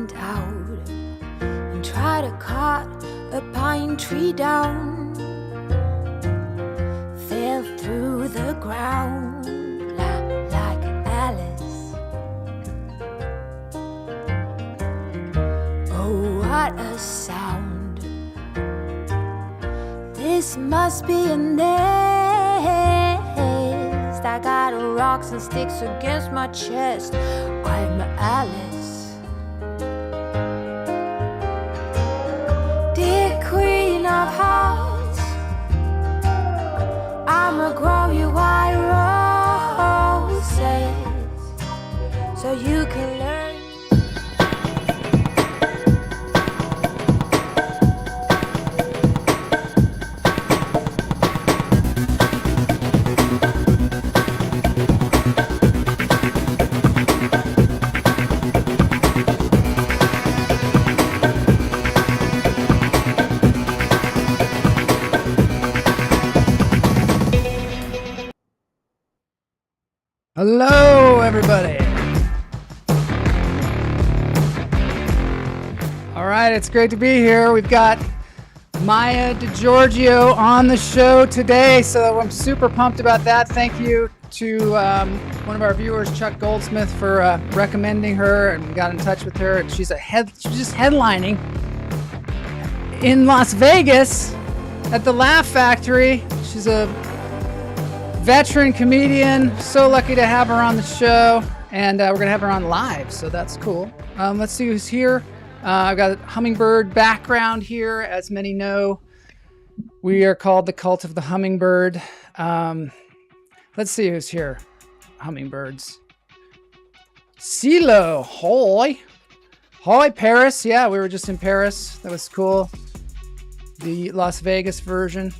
went out and tried to cut a pine tree down. Fell through the ground like Alice. Oh, what a sound. This must be a nest. I got rocks and sticks against my chest. I'm Alice. Dear Queen of Hearts, I'ma grow you white roses so you can learn. Hello, everybody. All right, it's great to be here. We've got Maija DiGiorgio on the show today, so I'm super pumped about that. Thank you to one of our viewers, Chuck Goldsmith, for recommending her, and we got in touch with her. And she's just headlining in Las Vegas at the Laugh Factory. She's a veteran comedian, so lucky to have her on the show, and we're gonna have her on live, so that's cool. Let's see who's here. I've got a hummingbird background here. As many know, we are called the Cult of the Hummingbird. Let's see who's here. Hummingbirds. CeeLo, hi Paris. Yeah, we were just in Paris. That was cool. The Las Vegas version.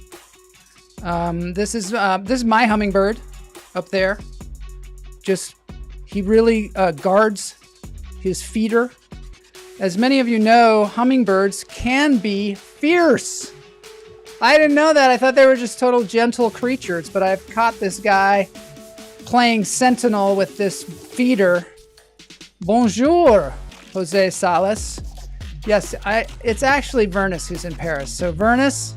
This is my hummingbird up there. He really guards his feeder. As many of you know, hummingbirds can be fierce. I didn't know that. I thought they were just total gentle creatures, but I've caught this guy playing sentinel with this feeder. Bonjour, Jose Salas. Yes, it's actually Vernus who's in Paris. So Vernus,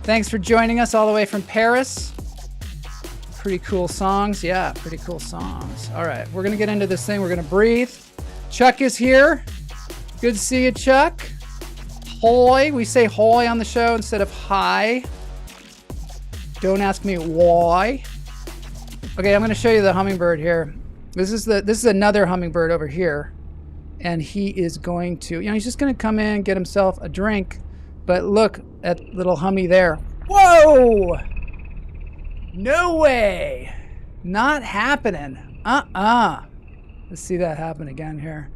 thanks for joining us all the way from Paris. Pretty cool songs. Yeah, pretty cool songs. All right, we're going to get into this thing. We're going to breathe. Chuck is here. Good to see you, Chuck. Hoy. We say hoy on the show instead of hi. Don't ask me why. Okay, I'm going to show you the hummingbird here. This is another hummingbird over here. And he is going to, he's just going to come in, get himself a drink. But look at little Hummy there. Whoa! No way! Not happening. Let's see that happen again here.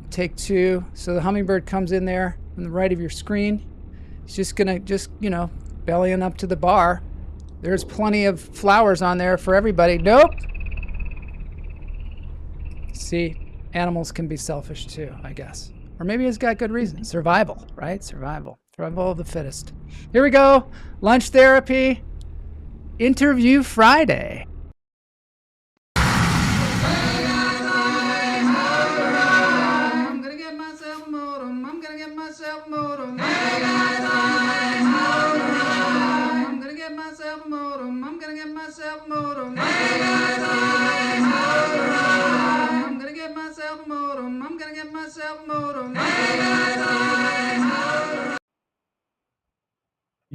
Take two. So the hummingbird comes in there on the right of your screen. He's just gonna, bellying up to the bar. There's plenty of flowers on there for everybody. Nope! See, animals can be selfish too, I guess. Or maybe he's got good reason. Survival, right? Survival of the fittest. Here we go. Lunch therapy. Interview Friday. I'm gonna get myself a modem. I'm gonna get myself a modem. I'm gonna get myself a modem. I'm gonna get myself a modem. I'm gonna get myself a modem. I'm gonna get myself a modem.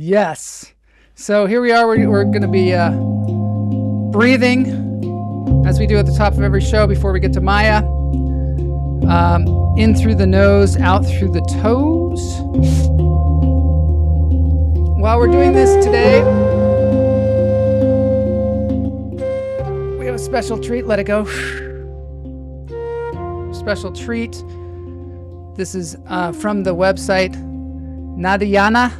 Yes. So here we are. We're going to be breathing as we do at the top of every show before we get to Maija. In through the nose, out through the toes. While we're doing this today, we have a special treat. Let it go. Special treat. This is from the website Nadiana.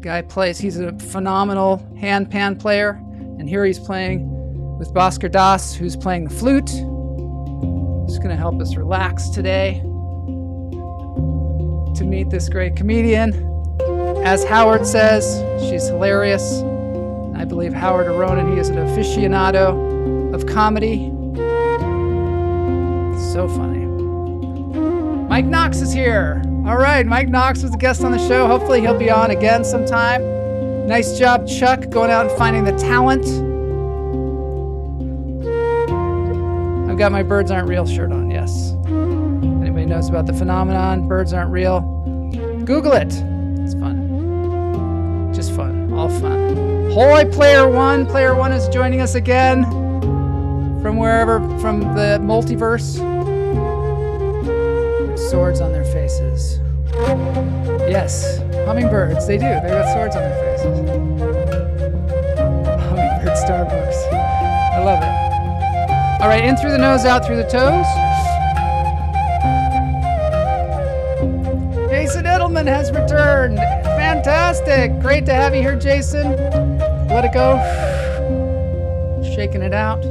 Guy plays, he's a phenomenal handpan player, and here he's playing with Bhaskar Das, who's playing the flute. It's going to help us relax today to meet this great comedian. As Howard says, she's hilarious. I believe Howard Aronin, he is an aficionado of comedy. So funny. Mike Knox is here. All right, Mike Knox was a guest on the show. Hopefully he'll be on again sometime. Nice job, Chuck, going out and finding the talent. I've got my birds aren't real shirt on, yes. Anybody knows about the phenomenon, birds aren't real? Google it. It's fun. Just fun, all fun. Hoy, Player One. Player One is joining us again from wherever, from the multiverse. Swords on their faces. Yes, hummingbirds, they do. They've got swords on their faces. Hummingbird Starbucks. I love it. All right, in through the nose, out through the toes. Jason Edelman has returned. Fantastic. Great to have you here, Jason. Let it go. Shaking it out.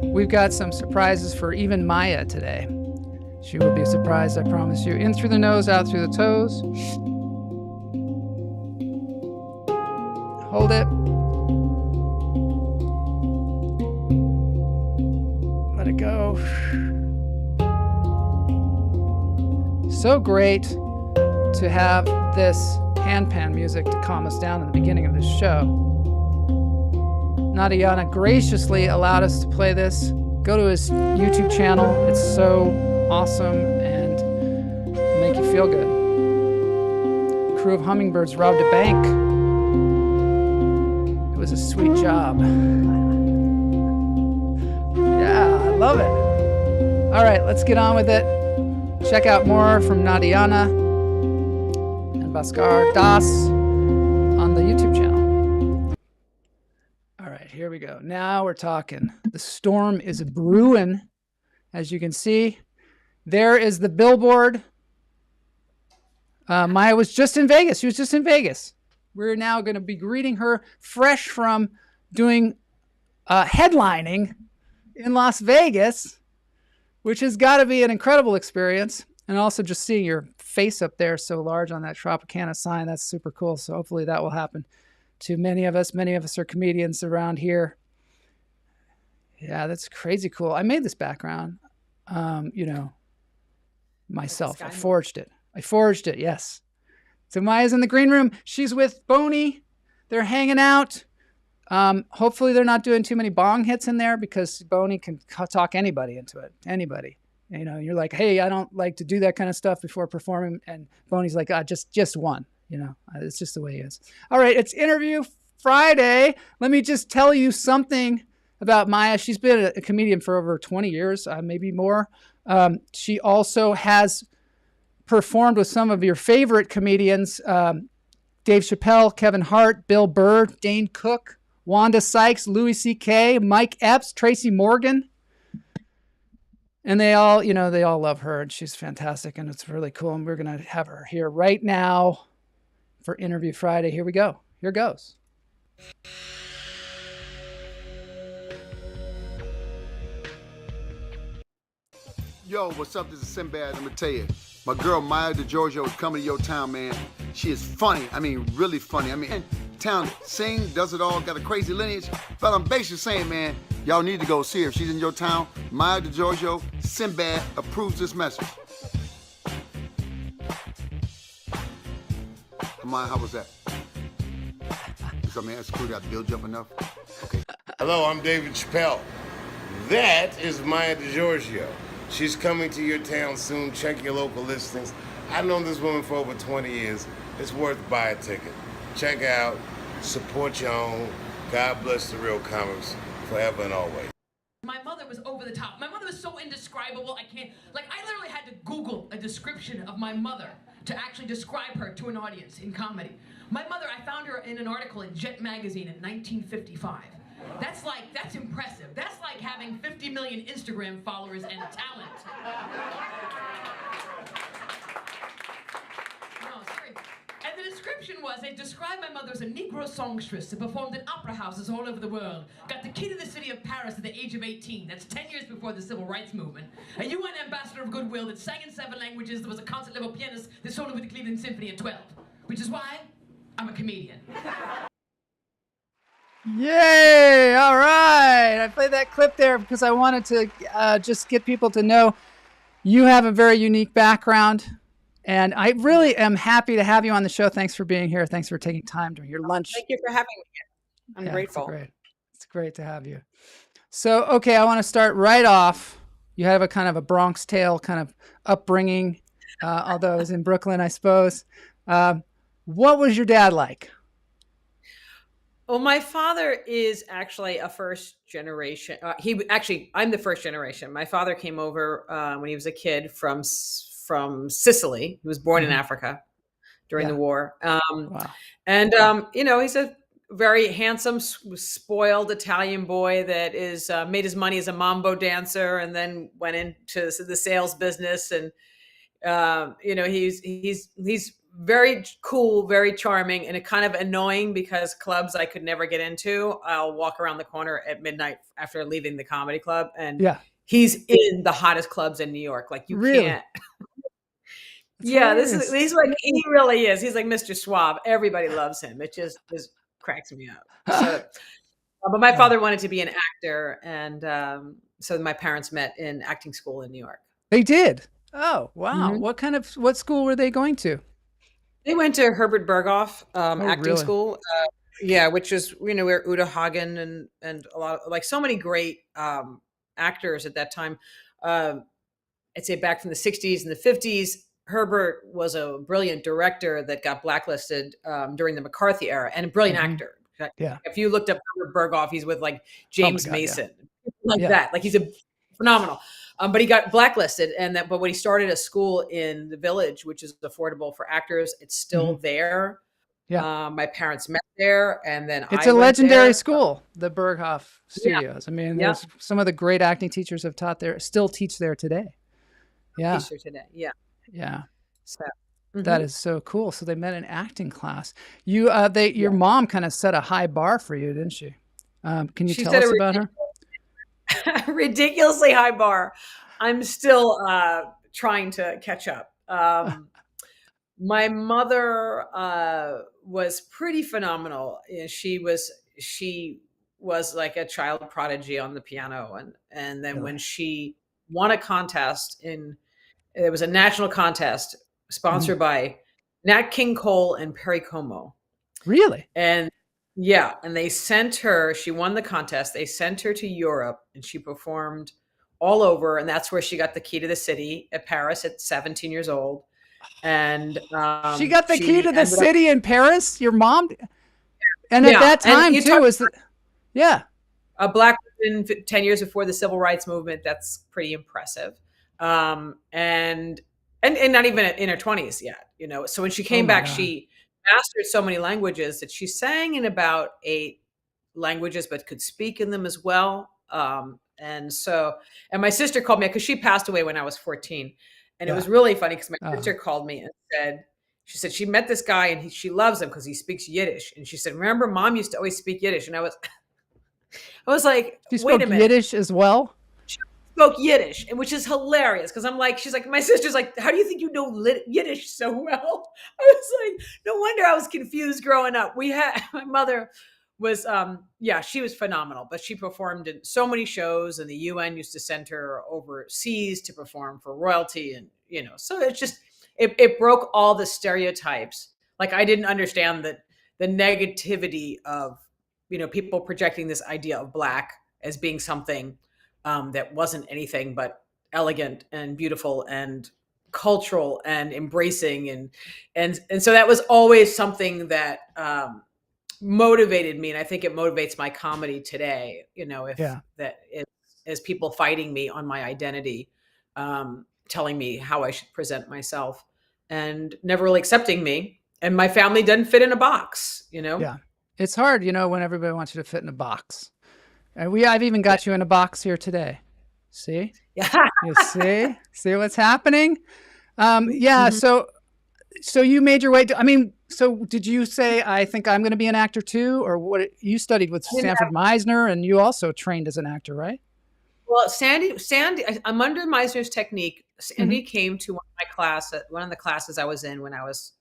We've got some surprises for even Maija today. She will be surprised, I promise you. In through the nose, out through the toes. Hold it. Let it go. So great to have this handpan music to calm us down in the beginning of this show. Nadiana graciously allowed us to play this. Go to his YouTube channel. It's so awesome and make you feel good. A crew of hummingbirds robbed a bank. It was a sweet job. Yeah, I love it. All right, let's get on with it. Check out more from Nadiana and Bhaskar Das on the YouTube channel. All right, here we go. Now we're talking. The storm is brewing, as you can see. There is the billboard. Maija was just in Vegas. She was just in Vegas. We're now going to be greeting her fresh from doing headlining in Las Vegas, which has got to be an incredible experience. And also just seeing your face up there so large on that Tropicana sign, that's super cool. So hopefully that will happen to many of us. Many of us are comedians around here. Yeah, that's crazy cool. I made this background, myself. I forged it, yes. So Maija's in the green room. She's with Boney. They're hanging out. Hopefully they're not doing too many bong hits in there because Boney can talk anybody into it. Anybody. You know, you're like, hey, I don't like to do that kind of stuff before performing. And Boney's like, just one. You know, it's just the way he is. All right, it's Interview Friday. Let me just tell you something about Maija. She's been a comedian for over 20 years, maybe more. She also has performed with some of your favorite comedians, Dave Chappelle, Kevin Hart, Bill Burr, Dane Cook, Wanda Sykes, Louis C.K., Mike Epps, Tracy Morgan. And they all love her, and she's fantastic, and it's really cool. And we're going to have her here right now for Interview Friday. Here we go. Here goes. Yo, what's up? This is Sinbad. I'm gonna tell you, my girl Maija DiGiorgio is coming to your town, man. She is funny. I mean, really funny. I mean, and town sing, does it all, got a crazy lineage. But I'm basically saying, man, y'all need to go see her. If she's in your town, Maija DiGiorgio, Sinbad approves this message. Maija, how was that? So, man, that's cool. Got build you up enough. Okay. Hello, I'm David Chappelle. That is Maija DiGiorgio. She's coming to your town soon. Check your local listings. I've known this woman for over 20 years. It's worth buy a ticket. Check out, support your own. God bless the real comics forever and always. My mother was over the top. My mother was so indescribable, I literally had to Google a description of my mother to actually describe her to an audience in comedy. My mother, I found her in an article in Jet magazine in 1955. That's impressive. That's like having 50 million Instagram followers and talent. No, sorry. And the description was, they described my mother as a Negro songstress who performed in opera houses all over the world, got the key to the city of Paris at the age of 18, that's 10 years before the civil rights movement, a UN ambassador of goodwill that sang in 7 languages, that was a concert-level pianist that soloed with the Cleveland Symphony at 12, which is why I'm a comedian. Yay! All right. I played that clip there because I wanted to just get people to know You have a very unique background, and I really am happy to have you on the show. Thanks for being here. Thanks for taking time during your lunch. Thank you for having me. I'm grateful. It's great to have you. So, okay, I want to start right off. You have a kind of a Bronx Tale kind of upbringing, although I was in Brooklyn, I suppose. What was your dad like? Well, my father is actually a first generation. I'm the first generation. My father came over when he was a kid from Sicily. He was born in Africa during the war. Wow. And, he's a very handsome, spoiled Italian boy that is made his money as a mambo dancer and then went into the sales business. And, he's very cool, very charming, and kind of annoying because clubs I could never get into. I'll walk around the corner at midnight after leaving the comedy club, and he's in the hottest clubs in New York. Like you can't. He's like, he really is. He's like Mr. Suave. Everybody loves him. It just cracks me up. So, but my father wanted to be an actor, and so my parents met in acting school in New York. They did. Oh, wow. Mm-hmm. What school were they going to? They went to Herbert Berghoff acting school. Which is, where Uta Hagen and a lot of, like, so many great actors at that time. I'd say back from the 60s and the 50s, Herbert was a brilliant director that got blacklisted during the McCarthy era, and a brilliant actor. Yeah. If you looked up Herbert Berghoff, he's with like James Mason, that. Like he's a phenomenal. But he got blacklisted, but when he started a school in the Village, which is affordable for actors, it's still there. Yeah. My parents met there, and then it's a legendary school, the Berghoff Studios. I mean, there's some of the great acting teachers have taught there, still teach there today. Yeah. Teach there today. Yeah. Yeah. So that is so cool. So they met in acting class. Your mom kind of set a high bar for you, didn't she? Can you tell us about her? Ridiculously high bar. I'm still trying to catch up. My mother was pretty phenomenal. She was like a child prodigy on the piano, and then when she won a contest it was a national contest sponsored by Nat King Cole and Perry Como. Really? And and they sent her, she won the contest. They sent her to Europe, and she performed all over. And that's where she got the key to the city at Paris at 17 years old. And she got the key to the city in Paris, your mom? And at that time too, a black woman 10 years before the civil rights movement. That's pretty impressive. And not even in her 20s yet, So when she came back, she mastered so many languages that she sang in about 8 languages, but could speak in them as well. And my sister called me because she passed away when I was 14. And it was really funny because my sister called me and she said she met this guy and she loves him because he speaks Yiddish. And she said, remember, Mom used to always speak Yiddish. And I was like, wait a minute. Yiddish as well? She spoke Yiddish, and which is hilarious because I'm like, she's like, my sister's like, how do you think you know Yiddish so well? I was like, no wonder I was confused growing up. My mother was, she was phenomenal, but she performed in so many shows, and the UN used to send her overseas to perform for royalty. And, so it's just, it broke all the stereotypes. Like I didn't understand the negativity of, people projecting this idea of Black as being something that wasn't anything but elegant and beautiful and cultural and embracing. And so that was always something that motivated me. And I think it motivates my comedy today, as people fighting me on my identity, telling me how I should present myself and never really accepting me. And my family doesn't fit in a box, Yeah. It's hard, when everybody wants you to fit in a box. And I've even got you in a box here today. See? Yeah. You see what's happening? So you made your way so did you say, I think I'm going to be an actor too? Or what? You studied with Sanford Meisner, and you also trained as an actor, right? Well, Sandy, I'm under Meisner's technique. Sandy came to one of the classes I was in when I was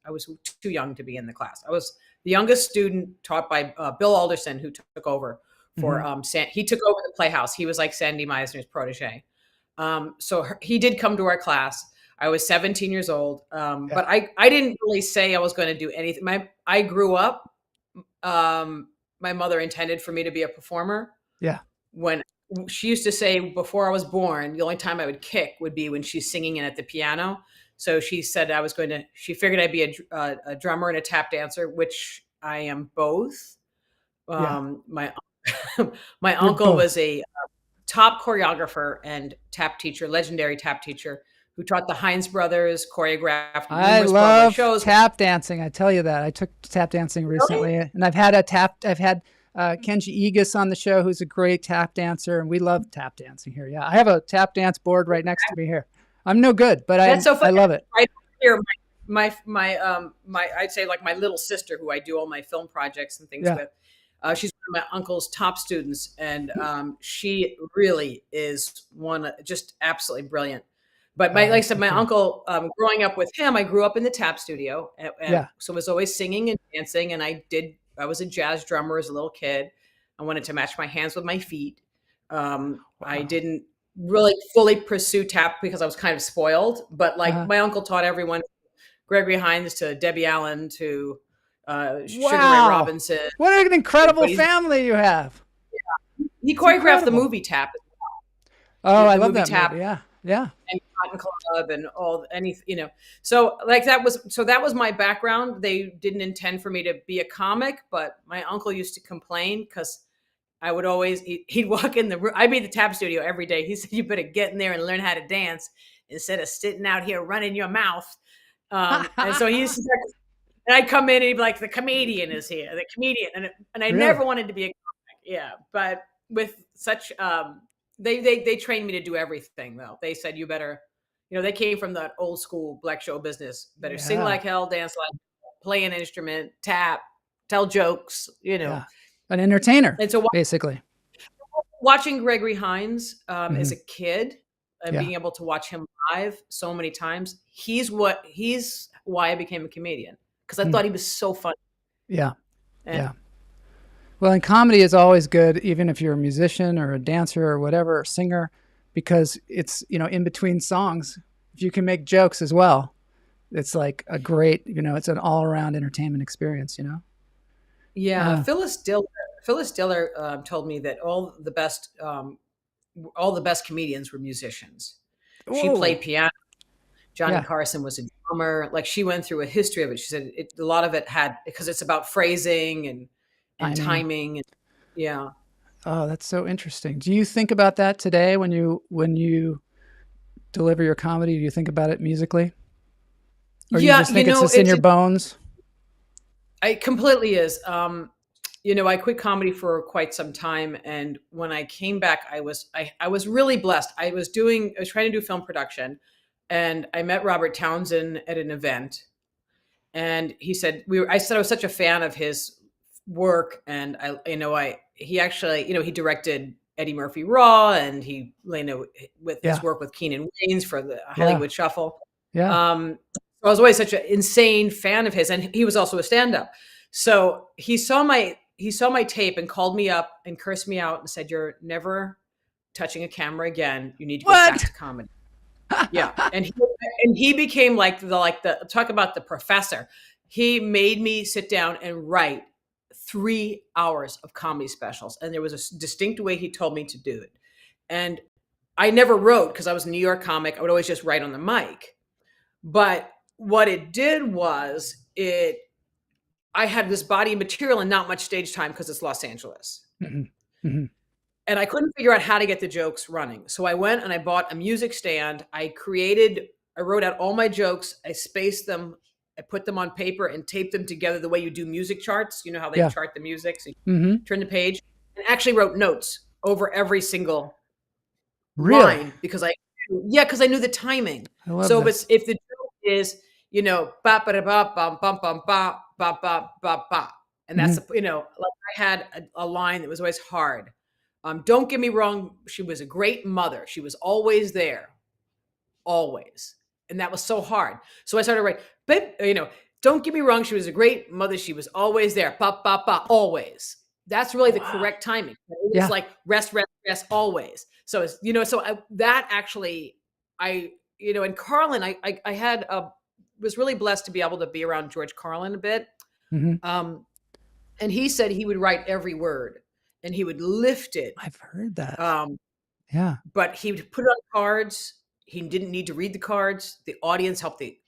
too young to be in the class. I was the youngest student taught by Bill Alderson, who took over for he took over the Playhouse. He was like Sandy Meisner's protege. He did come to our class. I was 17 years old. But I didn't really say I was going to do anything. I grew up, my mother intended for me to be a performer. Yeah. When she used to say before I was born, the only time I would kick would be when she's singing in at the piano. So she said she figured I'd be a drummer and a tap dancer, which I am both. My uncle was a top choreographer and tap teacher, legendary tap teacher, who taught the Hines brothers, choreographed I numerous Broadway love shows. tap dancing. I tell you that. I took tap dancing recently, and I've had Kenji Egis on the show, who's a great tap dancer, and we love tap dancing here. Yeah, I have a tap dance board right next to me here. I'm no good, but I love it. Right here, my I'd say like my little sister, who I do all my film projects and things with. She's one of my uncle's top students, and she really is just absolutely brilliant. But like I said, my uncle, growing up with him, I grew up in the tap studio, and so was always singing and dancing. And I was a jazz drummer as a little kid. I wanted to match my hands with my feet. I didn't really fully pursue tap because I was kind of spoiled. But my uncle taught everyone, Gregory Hines to Debbie Allen to Sugar Ray Robinson. What an incredible family you have. He choreographed the movie Tap. Oh, I love that movie. Yeah. And Cotton Club and so that was my background. They didn't intend for me to be a comic, but my uncle used to complain because I would always, he'd walk in the room. I'd be at the tap studio every day. He said, you better get in there and learn how to dance instead of sitting out here running your mouth. And so he used to, and I'd come in and he'd be like, the comedian is here, the comedian. And I never wanted to be a comic. Yeah. But with such, they trained me to do everything though. They said, you better, they came from that old school black show business. Better sing like hell, dance like, play an instrument, tap, tell jokes, an entertainer. And so basically watching Gregory Hines as a kid and being able to watch him live so many times, he's why I became a comedian. Because I thought he was so funny. Yeah. Well, and comedy is always good, even if you're a musician or a dancer or whatever, or singer, because it's, in between songs, if you can make jokes as well, it's like a great, it's an all around entertainment experience, Yeah. Phyllis Diller told me that all the best comedians were musicians. Whoa. She played piano. Johnny Carson was a drummer. Like she went through a history of it. She said a lot of it because it's about phrasing and timing. And, Oh, that's so interesting. Do you think about that today when you deliver your comedy? Do you think about it musically? Or you just think it's just in your bones? It completely is. I quit comedy for quite some time. And when I came back, I was really blessed. I was trying to do film production. And I met Robert Townsend at an event, and he said I said I was such a fan of his work, and he actually he directed Eddie Murphy Raw, and he with his work with Keenan Wayans for the Hollywood Shuffle. So I was always such an insane fan of his, and he was also a stand-up. So he saw my tape and called me up and cursed me out and said, "You're never touching a camera again. You need to go back to comedy." Yeah. And he became like the talk about the professor. He made me sit down and write 3 hours of comedy specials. And there was a distinct way he told me to do it. And I never wrote because I was a New York comic. I would always just write on the mic. But what it did was I had this body of material and not much stage time because it's Los Angeles. Mm-hmm. Mm-hmm. And I couldn't figure out how to get the jokes running. So I went and I bought a music stand. I wrote out all my jokes. I spaced them. I put them on paper and taped them together the way you do music charts. You know how they chart the music. So you turn the page and actually wrote notes over every single line because I knew the timing. So if the joke is, ba ba da ba bum bum bum ba ba ba ba ba. And that's, like I had a line that was always hard. Don't get me wrong. She was a great mother. She was always there. Always. And that was so hard. So I started writing, but, don't get me wrong. She was a great mother. She was always there. Ba, ba, ba, always. That's really the correct timing. It was Yeah. like rest, rest, rest always. So it's, that actually, and Carlin, I had was really blessed to be able to be around George Carlin a bit. Mhm. And he said he would write every word and he would lift it. I've heard that. Yeah. But he would put it on cards. He didn't need to read the cards. The audience helped the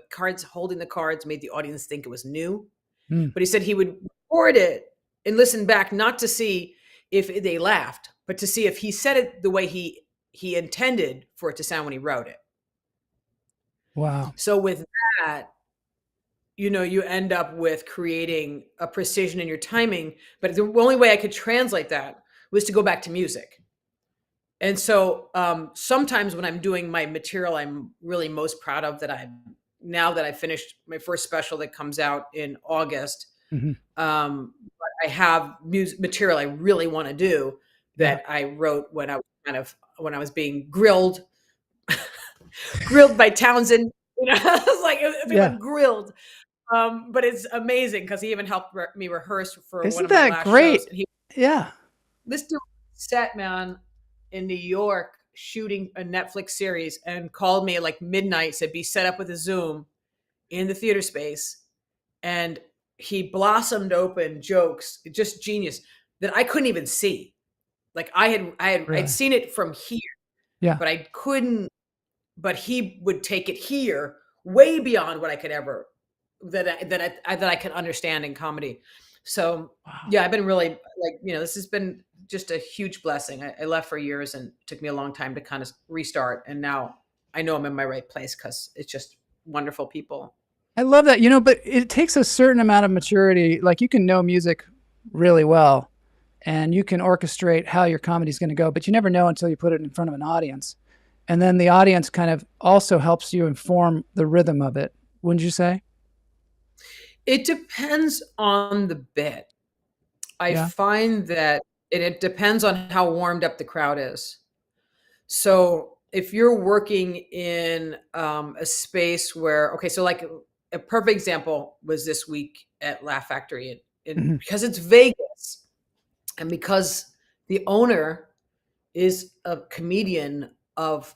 cards, holding the cards made the audience think it was new. But he said he would record it and listen back, not to see if they laughed, but to see if he said it the way he intended for it to sound when he wrote it. Wow. So with that, you end up with creating a precision in your timing. But the only way I could translate that was to go back to music. And so sometimes when I'm doing my material, I'm really most proud of now that I finished my first special that comes out in August. But I have material I really want to do that I wrote when I was being grilled by Townsend. I was like, grilled. But it's amazing because he even helped me rehearse for Isn't one of my that last great? shows. This dude set, man, in New York shooting a Netflix series and called me at like midnight, said, be set up with a Zoom in the theater space. And he blossomed open jokes, just genius, that I couldn't even see. Like I'd seen it from here, but I couldn't, but he would take it here way beyond what I could ever, that I could understand in comedy. So I've been really this has been just a huge blessing. I left for years and it took me a long time to kind of restart. And now I know I'm in my right place because it's just wonderful people. I love that, but it takes a certain amount of maturity. Like you can know music really well and you can orchestrate how your comedy is going to go, but you never know until you put it in front of an audience. And then the audience kind of also helps you inform the rhythm of it. Wouldn't you say? It depends on the bit. I find that it depends on how warmed up the crowd is. So if you're working in a space where, so like a perfect example was this week at Laugh Factory, because it's Vegas and because the owner is a comedian of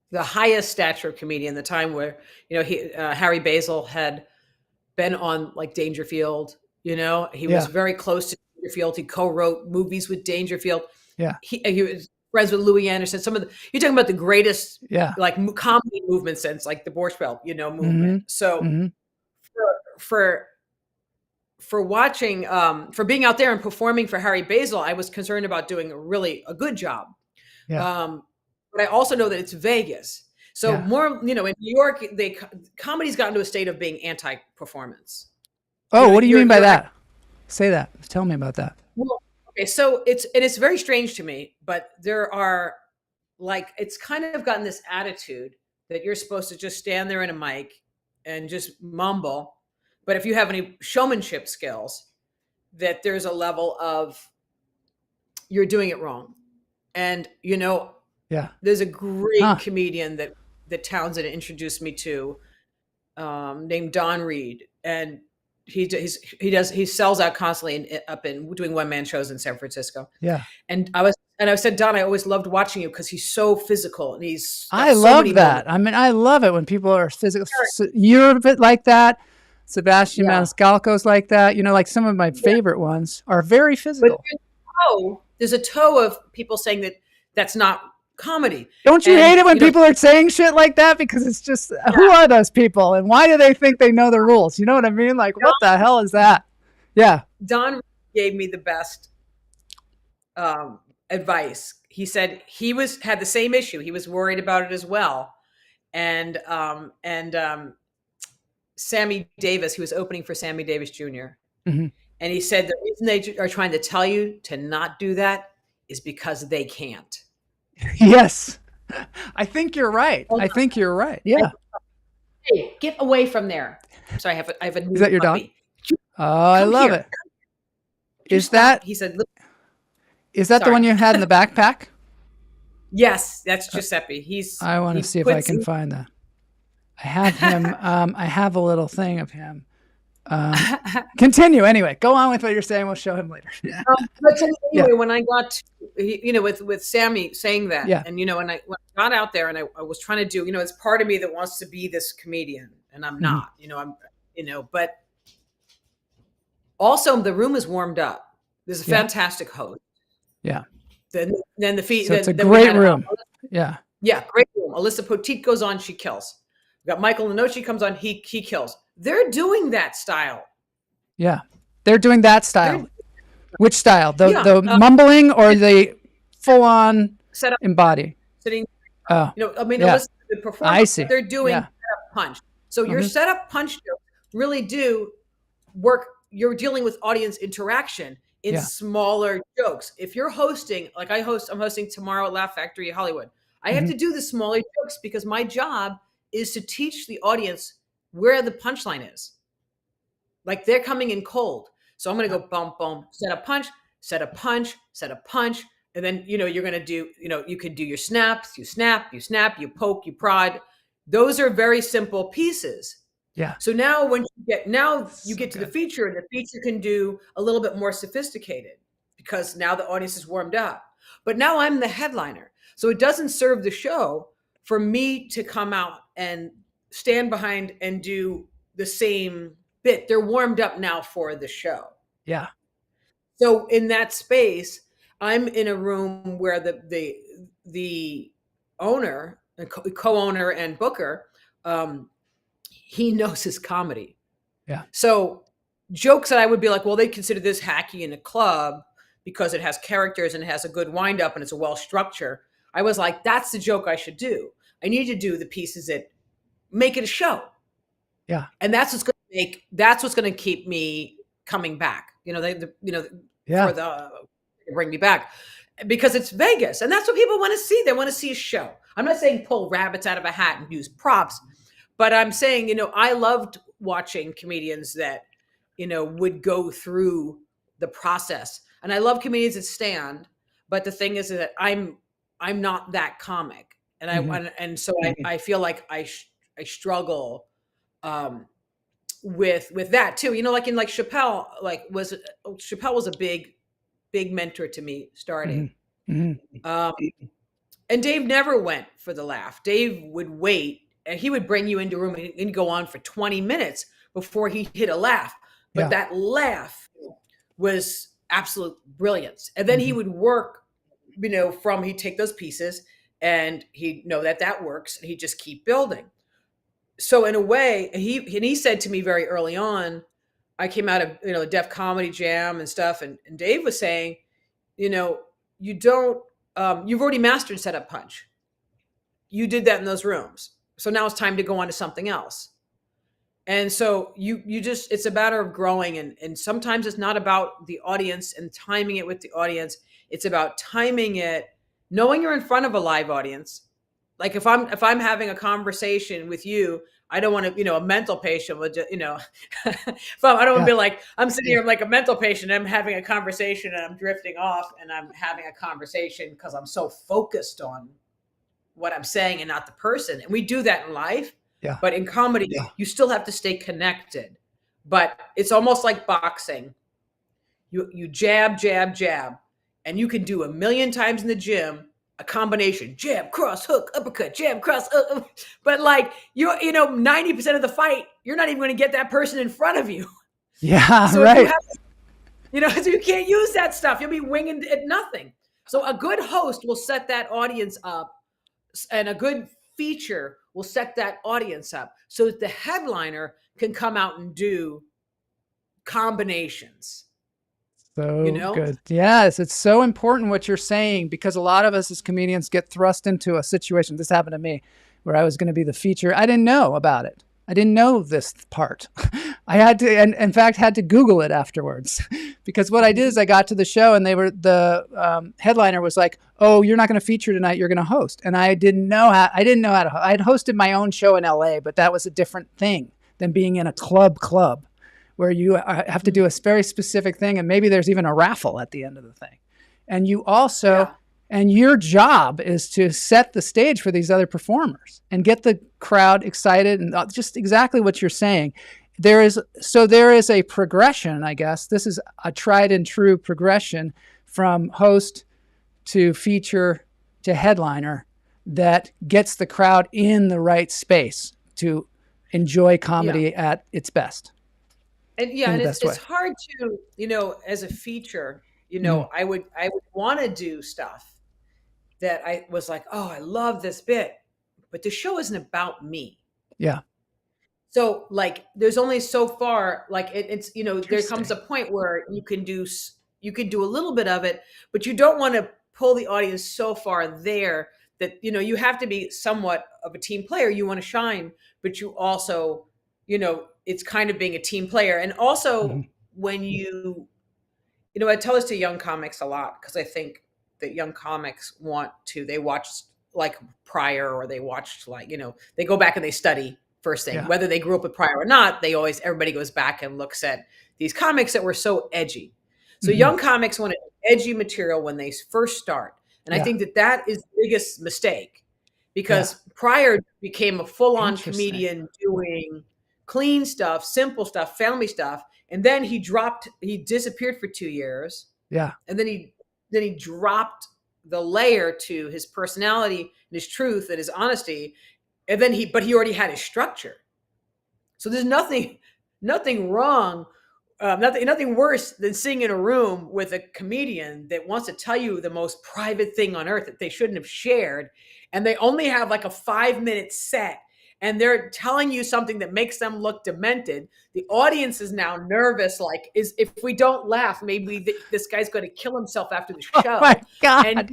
the highest stature comedian, the time where, Harry Basil had been on like Dangerfield, he was very close to Dangerfield. He co-wrote movies with Dangerfield. Yeah. He was friends with Louis Anderson. You're talking about the greatest like comedy movement since like the Borscht Belt, movement. So for watching, for being out there and performing for Harry Basil, I was concerned about doing a good job. Yeah. But I also know that it's Vegas. So more, in New York, comedy's gotten to a state of being anti-performance. Oh, what do you mean by that? Say that. Tell me about that. Well, okay, so it's very strange to me, but there are it's kind of gotten this attitude that you're supposed to just stand there in a mic and just mumble. But if you have any showmanship skills, that there's a level of you're doing it wrong. And, there's a great comedian that Townsend introduced me to, named Don Reed. And he sells out constantly up in doing one-man shows in San Francisco. Yeah. And I said, Don, I always loved watching you because he's so physical and I love that. I mean, I love it when people are physical. So you're a bit like that. Sebastian Maniscalco's like that. Like some of my favorite ones are very physical. But there's a toe of people saying that that's not comedy. Don't you hate it when people are saying shit like that? Because it's just, who are those people? And why do they think they know the rules? You know what I mean? Like, what the hell is that? Yeah. Don gave me the best advice. He said he had the same issue. He was worried about it as well. And Sammy Davis, he was opening for Sammy Davis Jr. And he said the reason they are trying to tell you to not do that is because they can't. Yes. I think you're right. I think you're right. Yeah. Hey, get away from there. Sorry, I have a new Is that your puppy. dog? Oh, I love it. Is that? He said, is that the one you had in the backpack? Yes, that's Giuseppe. I want to see if I can find that. I have him. I have a little thing of him. Continue anyway. Go on with what you're saying. We'll show him later. Yeah. But anyway, when I got to, with Sammy saying that, and when I got out there and I was trying to do, it's part of me that wants to be this comedian, and I'm not. But also the room is warmed up. There's a fantastic host. Yeah. Then the feed. So it's a great room. Yeah. Yeah, great room. Alyssa Poteet goes on, she kills. We got Michael Lenoci comes on, he kills. They're doing that style. Yeah, they're doing that style. Which style? The mumbling or the full on set up embody? Sitting. Alyssa, the performance. I see. They're doing set up punch. So your set up punch really do work. You're dealing with audience interaction in smaller jokes. If you're hosting, like I'm hosting tomorrow at Laugh Factory Hollywood. I have to do the smaller jokes because my job is to teach the audience where the punchline is. Like they're coming in cold. So I'm going to go boom, boom, set a punch, set a punch, set a punch. And then, you're going to do, you could do your snaps, you snap, you poke, you prod. Those are very simple pieces. Yeah. So now you get to the feature, and the feature can do a little bit more sophisticated because now the audience is warmed up. But now I'm the headliner. So it doesn't serve the show for me to come out and stand behind and do the same bit. They're warmed up now for the show. Yeah. So in that space, I'm in a room where the owner, co-owner and booker, he knows his comedy. Yeah. So jokes that I would be like, well, they consider this hacky in a club because it has characters and it has a good wind up and it's a well structure. I was like, that's the joke I should do. I need to do the pieces that make it a show. Yeah. And that's what's going to keep me coming back. Bring me back because it's Vegas. And that's what people want to see. They want to see a show. I'm not saying pull rabbits out of a hat and use props, but I'm saying, I loved watching comedians that, would go through the process. And I love comedians that stand, but the thing is that I'm not that comic. And I feel like I struggle with that too. Like in Chappelle, Chappelle was a big mentor to me starting. Mm-hmm. And Dave never went for the laugh. Dave would wait and he would bring you into a room and go on for 20 minutes before he hit a laugh. But that laugh was absolute brilliance. And then he would work, he'd take those pieces and he'd know that works and he'd just keep building. So in a way, he said to me very early on, I came out of, a Def Comedy Jam and stuff. And Dave was saying, you don't, you've already mastered setup punch. You did that in those rooms. So now it's time to go on to something else. And so you just, it's a matter of growing. And sometimes it's not about the audience and timing it with the audience. It's about timing it, knowing you're in front of a live audience. Like if I'm having a conversation with you, I don't want to, a mental patient would just, I don't want to be like, I'm sitting here like a mental patient. I'm having a conversation and I'm drifting off and I'm having a conversation because I'm so focused on what I'm saying and not the person. And we do that in life. Yeah. But in comedy, you still have to stay connected. But it's almost like boxing. You jab, jab, jab. And you can do 1,000,000 times in the gym a combination, jab, cross, hook, uppercut, jab, cross, but 90% of the fight, you're not even going to get that person in front of you. Yeah, so right. So you can't use that stuff. You'll be winging at nothing. So a good host will set that audience up, and a good feature will set that audience up so that the headliner can come out and do combinations. So good. Yes, it's so important what you're saying because a lot of us as comedians get thrust into a situation. This happened to me where I was going to be the feature. I didn't know about it. I didn't know this part. I had to, and in fact, had to Google it afterwards because what I did is I got to the show and the headliner was like, "Oh, you're not going to feature tonight. You're going to host." And I didn't know how to. I had hosted my own show in LA, but that was a different thing than being in a club. Where you have to do a very specific thing, and maybe there's even a raffle at the end of the thing. And you also, and your job is to set the stage for these other performers and get the crowd excited and just exactly what you're saying. there is a progression, I guess. This is a tried and true progression from host to feature to headliner that gets the crowd in the right space to enjoy comedy at its best. And it's hard to, as a feature, I would want to do stuff that I was like, oh, I love this bit, but the show isn't about me. Yeah. So like, there's only so far, like it's, there comes a point where you can do a little bit of it, but you don't want to pull the audience so far there that, you have to be somewhat of a team player. You want to shine, but you also, it's kind of being a team player. And also when I tell this to young comics a lot, because I think that young comics they watch like Pryor, or they watched like, they go back and they study first thing, whether they grew up with Pryor or not. Everybody goes back and looks at these comics that were so edgy. So young comics want edgy material when they first start. And I think that is the biggest mistake, because Pryor became a full-on comedian doing clean stuff, simple stuff, family stuff. And then he disappeared for 2 years. Yeah. And then he dropped the layer to his personality and his truth and his honesty. And then but he already had his structure. So there's nothing wrong, nothing worse than sitting in a room with a comedian that wants to tell you the most private thing on earth that they shouldn't have shared. And they only have like a 5-minute set, and they're telling you something that makes them look demented. The audience is now nervous. Like, if we don't laugh, maybe this guy's going to kill himself after the show. Oh my God. And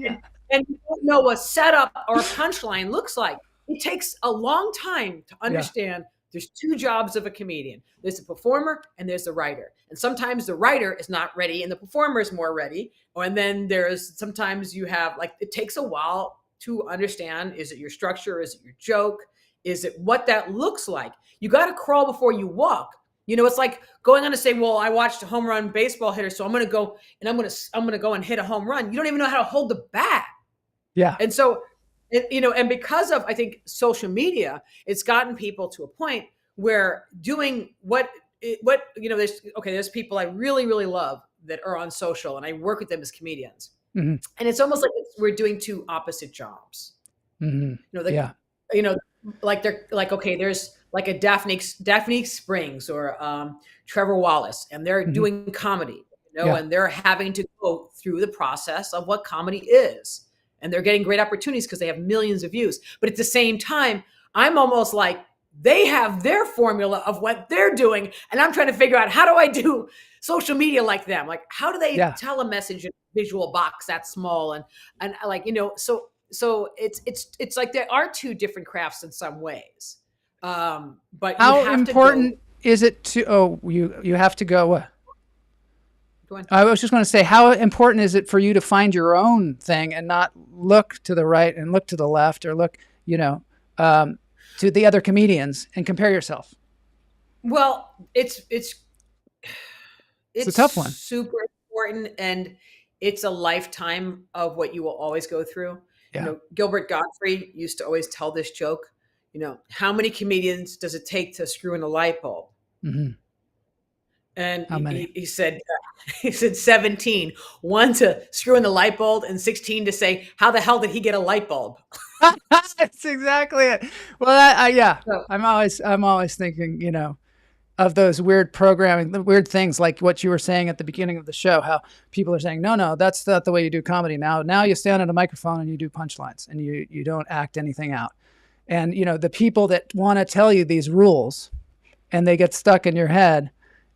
you don't know what setup or a punchline looks like. It takes a long time to understand there's two jobs of a comedian. There's the performer and there's the writer. And sometimes the writer is not ready and the performer is more ready. And then sometimes you have, like, it takes a while to understand, is it your structure? Is it your joke? Is it what that looks like? You got to crawl before you walk. It's like going on to say, well, I watched a home run baseball hitter, so I'm going to go and hit a home run. You don't even know how to hold the bat. Yeah. And so, and because of, I think, social media, it's gotten people to a point where doing there's people I really, really love that are on social, and I work with them as comedians. Mm-hmm. And it's almost like we're doing two opposite jobs. Mm-hmm. Like they're like, okay, there's like a Daphne Springs or Trevor Wallace, and they're doing comedy, and they're having to go through the process of what comedy is. And they're getting great opportunities because they have millions of views. But at the same time, I'm almost like, they have their formula of what they're doing. And I'm trying to figure out, how do I do social media like them? Like, how do they tell a message in a visual box that small? And like, so it's like there are two different crafts in some ways. But how important is it to, you have to go, I was just going to say, how important is it for you to find your own thing and not look to the right and look to the left, or look, to the other comedians and compare yourself? Well, it's a tough one. Super important, and it's a lifetime of what you will always go through. Yeah. Gilbert Gottfried used to always tell this joke. How many comedians does it take to screw in a light bulb? Mm-hmm. And he said 17, 1 to screw in the light bulb, and 16 to say, how the hell did he get a light bulb? That's exactly it. Well, I'm always thinking, of those weird programming, the weird things like what you were saying at the beginning of the show, how people are saying, no, that's not the way you do comedy. Now you stand at a microphone and you do punchlines and you don't act anything out. And, the people that want to tell you these rules and they get stuck in your head,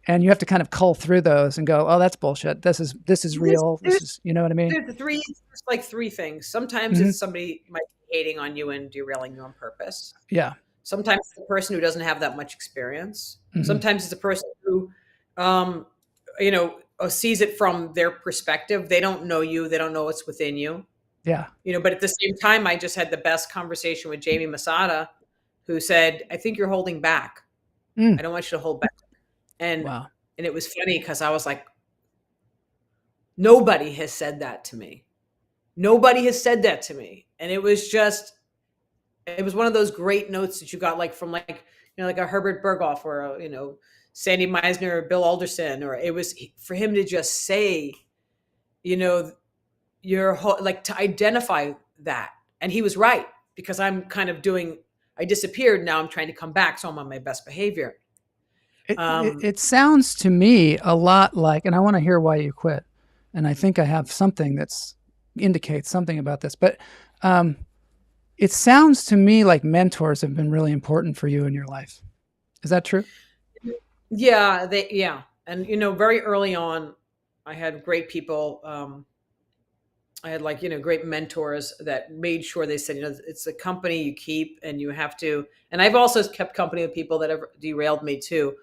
and you have to kind of cull through those and go, oh, that's bullshit. This is real. This is, you know what I mean? There's three things. Sometimes it's somebody might be hating on you and derailing you on purpose. Yeah. Sometimes it's a person who doesn't have that much experience. Mm-hmm. Sometimes it's a person who, sees it from their perspective. They don't know you. They don't know what's within you. Yeah. But at the same time, I just had the best conversation with Jamie Masada, who said, I think you're holding back. I don't want you to hold back. And it was funny because I was like, nobody has said that to me. Nobody has said that to me. And it was one of those great notes that you got like from like a Herbert Berghoff or Sandy Meisner or Bill Alderson, or it was for him to just say, you know, your whole, like, to identify that. And he was right, because I'm kind of I disappeared. Now I'm trying to come back. So I'm on my best behavior. It sounds to me a lot like, and I want to hear why you quit. And I think I have something that's indicates something about this, but it sounds to me like mentors have been really important for you in your life. Is that true? Yeah, and very early on, I had great people. I had great mentors that made sure they said, it's a company you keep, and you have to. And I've also kept company with people that have derailed me too.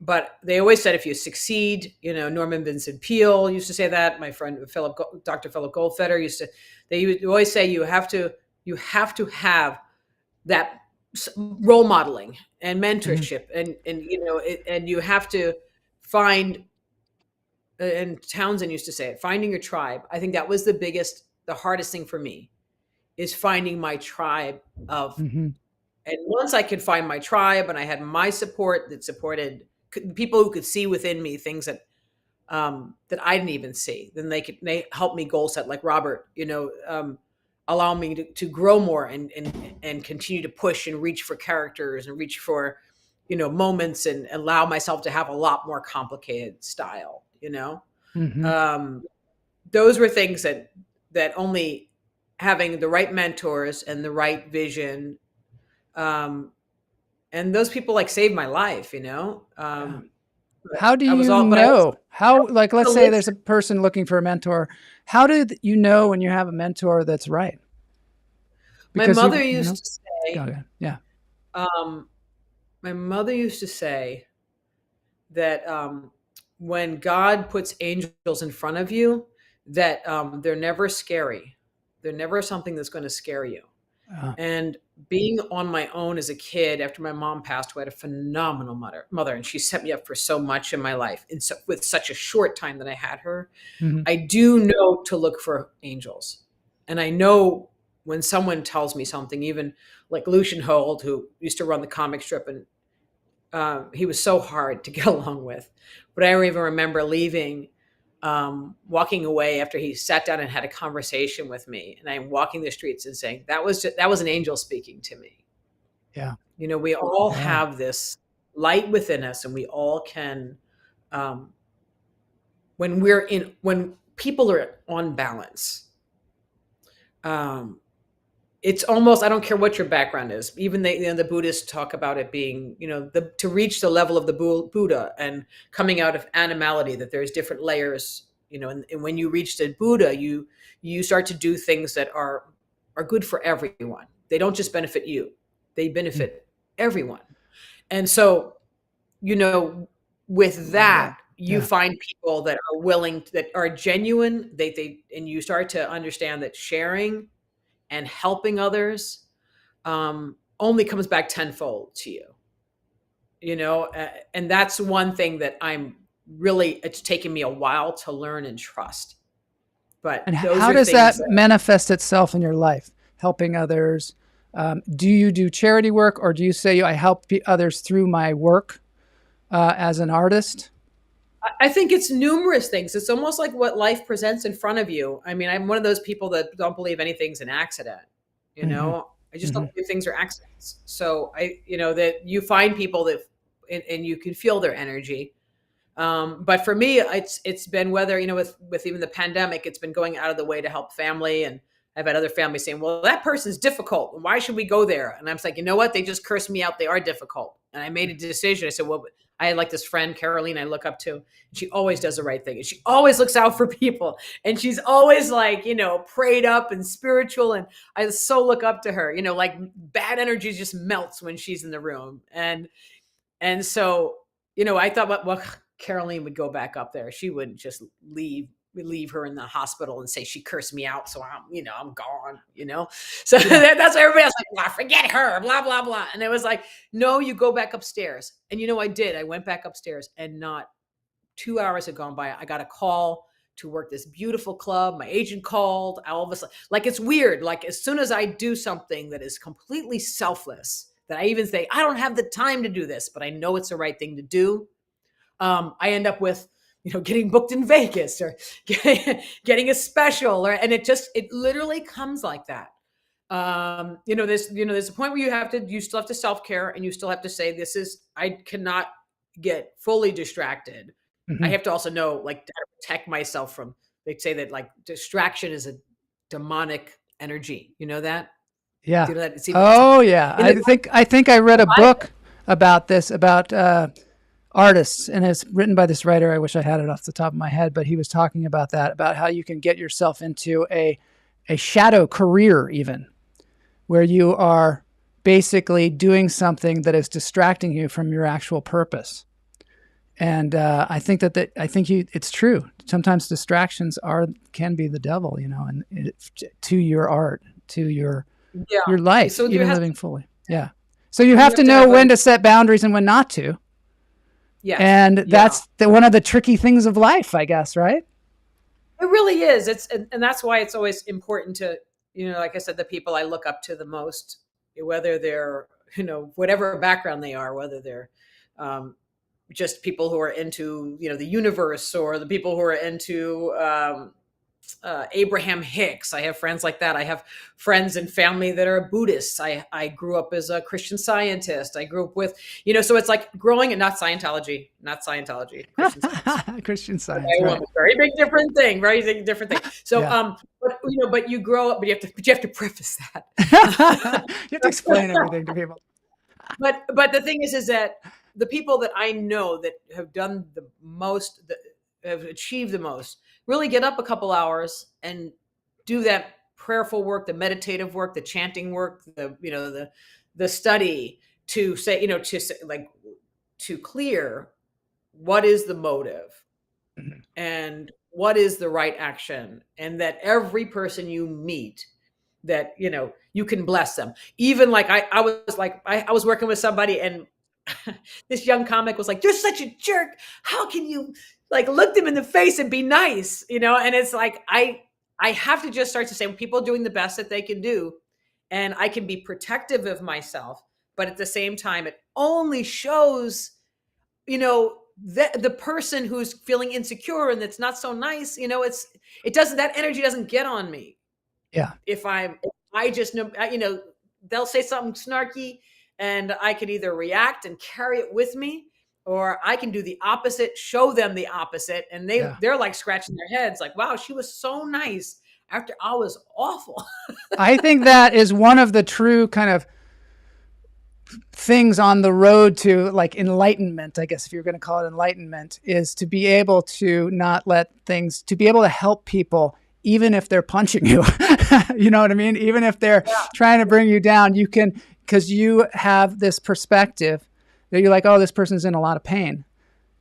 But they always said, if you succeed, Norman Vincent Peale used to say that. My friend Dr. Philip Goldfeder they would always say, you have to have that role modeling and mentorship, and you have to find. And Townsend used to say it, finding your tribe. I think that was the hardest thing for me, is finding my tribe of. And once I could find my tribe, and I had my support that supported people who could see within me things that I didn't even see, then they helped me goal set, like Robert, allow me to grow more and continue to push and reach for characters and reach for, moments, and allow myself to have a lot more complicated style, those were things that only having the right mentors and the right vision, and those people saved my life, How do you know? Let's say there's a person looking for a mentor. How do you know when you have a mentor that's right? Because my mother used to say, yeah. My mother used to say that when God puts angels in front of you, that they're never scary. They're never something that's going to scare you. And being on my own as a kid, after my mom passed away, I had a phenomenal mother, and she set me up for so much in my life. And so, with such a short time that I had her, I do know to look for angels. And I know when someone tells me something, even like Lucian Hold, who used to run the comic strip, and he was so hard to get along with. But I even remember leaving, walking away after he sat down and had a conversation with me, and I'm walking the streets and saying, that was an angel speaking to me. Yeah. We all have this light within us, and we all can, when people are on balance, it's almost, I don't care what your background is. Even the Buddhists talk about it being, to reach the level of the Buddha and coming out of animality, that there's different layers, and when you reach the Buddha, you start to do things that are good for everyone. They don't just benefit you, they benefit everyone. And so, with that, you find people that are willing, that are genuine, and you start to understand that sharing and helping others only comes back tenfold to you, and that's one thing that it's taken me a while to learn and trust. But and how does that manifest itself in your life? Helping others? Do you do charity work, or do you say I help others through my work as an artist? I think it's numerous things. It's almost like what life presents in front of you. I mean, I'm one of those people that don't believe anything's an accident. I just don't believe things are accidents. So that you find people that, and you can feel their energy. But for me, it's been whether, with even the pandemic, it's been going out of the way to help family. And I've had other families saying, well, that person's difficult. Why should we go there? And I'm like, you know what? They just cursed me out. They are difficult. And I made a decision. I said, well, I had this friend, Caroline, I look up to, and she always does the right thing. And she always looks out for people. And she's always prayed up and spiritual. And I so look up to her, bad energy just melts when she's in the room. And so, I thought, well, Caroline would go back up there. She wouldn't just leave her in the hospital and say she cursed me out, so I'm gone, So that's why everybody else well, forget her, blah, blah, blah. And it was no, you go back upstairs. And I did. I went back upstairs, and not 2 hours had gone by. I got a call to work this beautiful club. My agent called. All of a sudden, it's weird. As soon as I do something that is completely selfless, that I even say, I don't have the time to do this, but I know it's the right thing to do. I end up with, getting booked in Vegas or getting a special, and it literally comes like that. There's a point where you still have to self-care, and you still have to say, I cannot get fully distracted. Mm-hmm. I have to also know, like, to protect myself from, they say that, like, distraction is a demonic energy. You know that? Yeah. Do you know that? Yeah. I think I read a book about this, about artists, and it's written by this writer. I wish I had it off the top of my head, but he was talking about that, about how you can get yourself into a shadow career, even where you are basically doing something that is distracting you from your actual purpose. And I think it's true. Sometimes distractions can be the devil, and to your art, to your life, so even living fully. Yeah. So you have to know when to set boundaries and when not to. Yeah. And that's one of the tricky things of life, I guess, right? It really is. And that's why it's always important to, like I said, the people I look up to the most, whether they're, whatever background they are, whether they're just people who are into, the universe, or the people who are into Abraham Hicks. I have friends like that. I have friends and family that are Buddhists. I grew up as a Christian Scientist. I grew up with, so it's like growing, and not Scientology, Christian Science. Christian Science. Right. Very big different thing. Very big different thing. So, but you grow up, but you have to preface that. You have to explain everything to people. But the thing is that the people that I know that have done the most, that have achieved the most, really get up a couple hours and do that prayerful work, the meditative work, the chanting work, the study to say, to clear what is the motive and what is the right action, and that every person you meet, that, you can bless them. Even like I was working with somebody, and this young comic was like, "You're such a jerk. How can you look them in the face and be nice?" And it's like, I have to just start to say, when people are doing the best that they can do, and I can be protective of myself, but at the same time, it only shows, the person who's feeling insecure and that's not so nice, that energy doesn't get on me. Yeah. If I just know, they'll say something snarky, and I can either react and carry it with me, or I can do the opposite, show them the opposite. And they're like scratching their heads like, wow, she was so nice after I was awful. I think that is one of the true kind of things on the road to like enlightenment, I guess, if you're going to call it enlightenment, is to be able to not let things, to be able to help people, even if they're punching you. You know what I mean? Even if they're trying to bring you down, you can, because you have this perspective that you're like, oh, this person's in a lot of pain.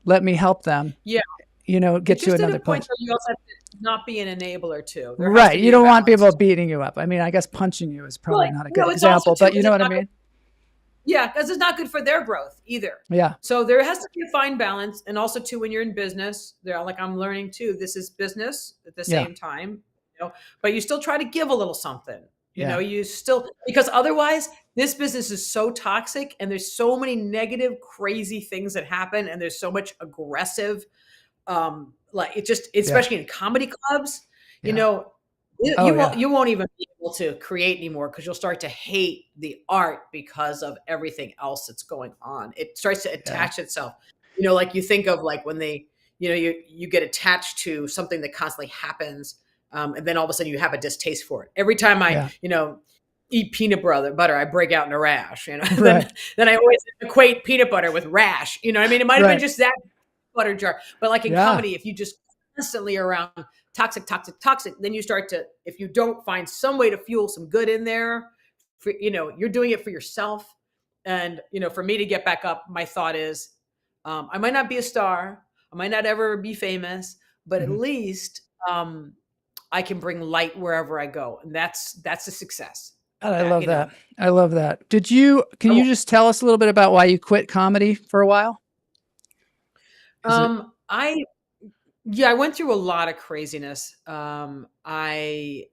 Let me help them. Yeah. Get to another place. You also have to not be an enabler too. Right. You don't want people beating you up. I mean, I guess punching you is probably not a good example, but you know what I mean? Yeah, because it's not good for their growth either. Yeah. So there has to be a fine balance. And also too, when you're in business, I'm learning too, this is business at the same time, but you still try to give a little something. You still, because otherwise this business is so toxic, and there's so many negative, crazy things that happen. And there's so much aggressive, especially in comedy clubs, you won't even be able to create anymore, because you'll start to hate the art because of everything else that's going on. It starts to attach itself, like you think of like when they, you get attached to something that constantly happens. And then all of a sudden you have a distaste for it. Every time I, eat peanut butter, I break out in a rash, Right. then I always equate peanut butter with rash, I mean, it might've been just that butter jar, but like in comedy, if you just constantly around toxic, then you start to, if you don't find some way to fuel some good in there, you're doing it for yourself. And, for me to get back up, my thought is, I might not be a star, I might not ever be famous, but at least, I can bring light wherever I go. And that's a success. I love that. I love that. Can you just tell us a little bit about why you quit comedy for a while? I went through a lot of craziness. I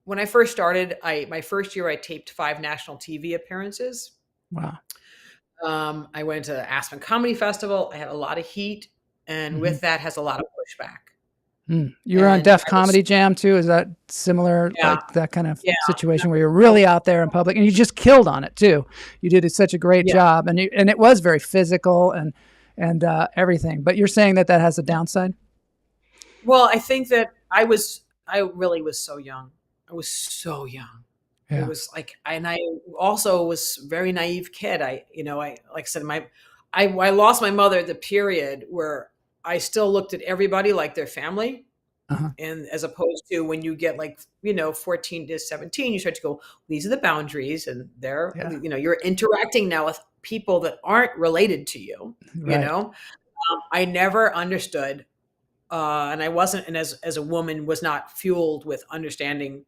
when I first started, my first year I taped 5 national TV appearances. Wow. I went to Aspen Comedy Festival. I had a lot of heat, and with that has a lot of pushback. You were on And Def I was- Comedy Jam too. Is that similar, Yeah. like that kind of Yeah. situation where you're really out there in public, and you just killed on it too? You did such a great job, and it was very physical and everything. But you're saying that has a downside. Well, I think that I really was so young. I was so young. Yeah. It was like, and I also was a very naive kid. Like I said, I lost my mother at the period where I still looked at everybody like their family. And as opposed to when you get 14 to 17, you start to go, these are the boundaries, and you're interacting now with people that aren't related to you, Right. I never understood. And I wasn't, and as a woman was not fueled with understanding,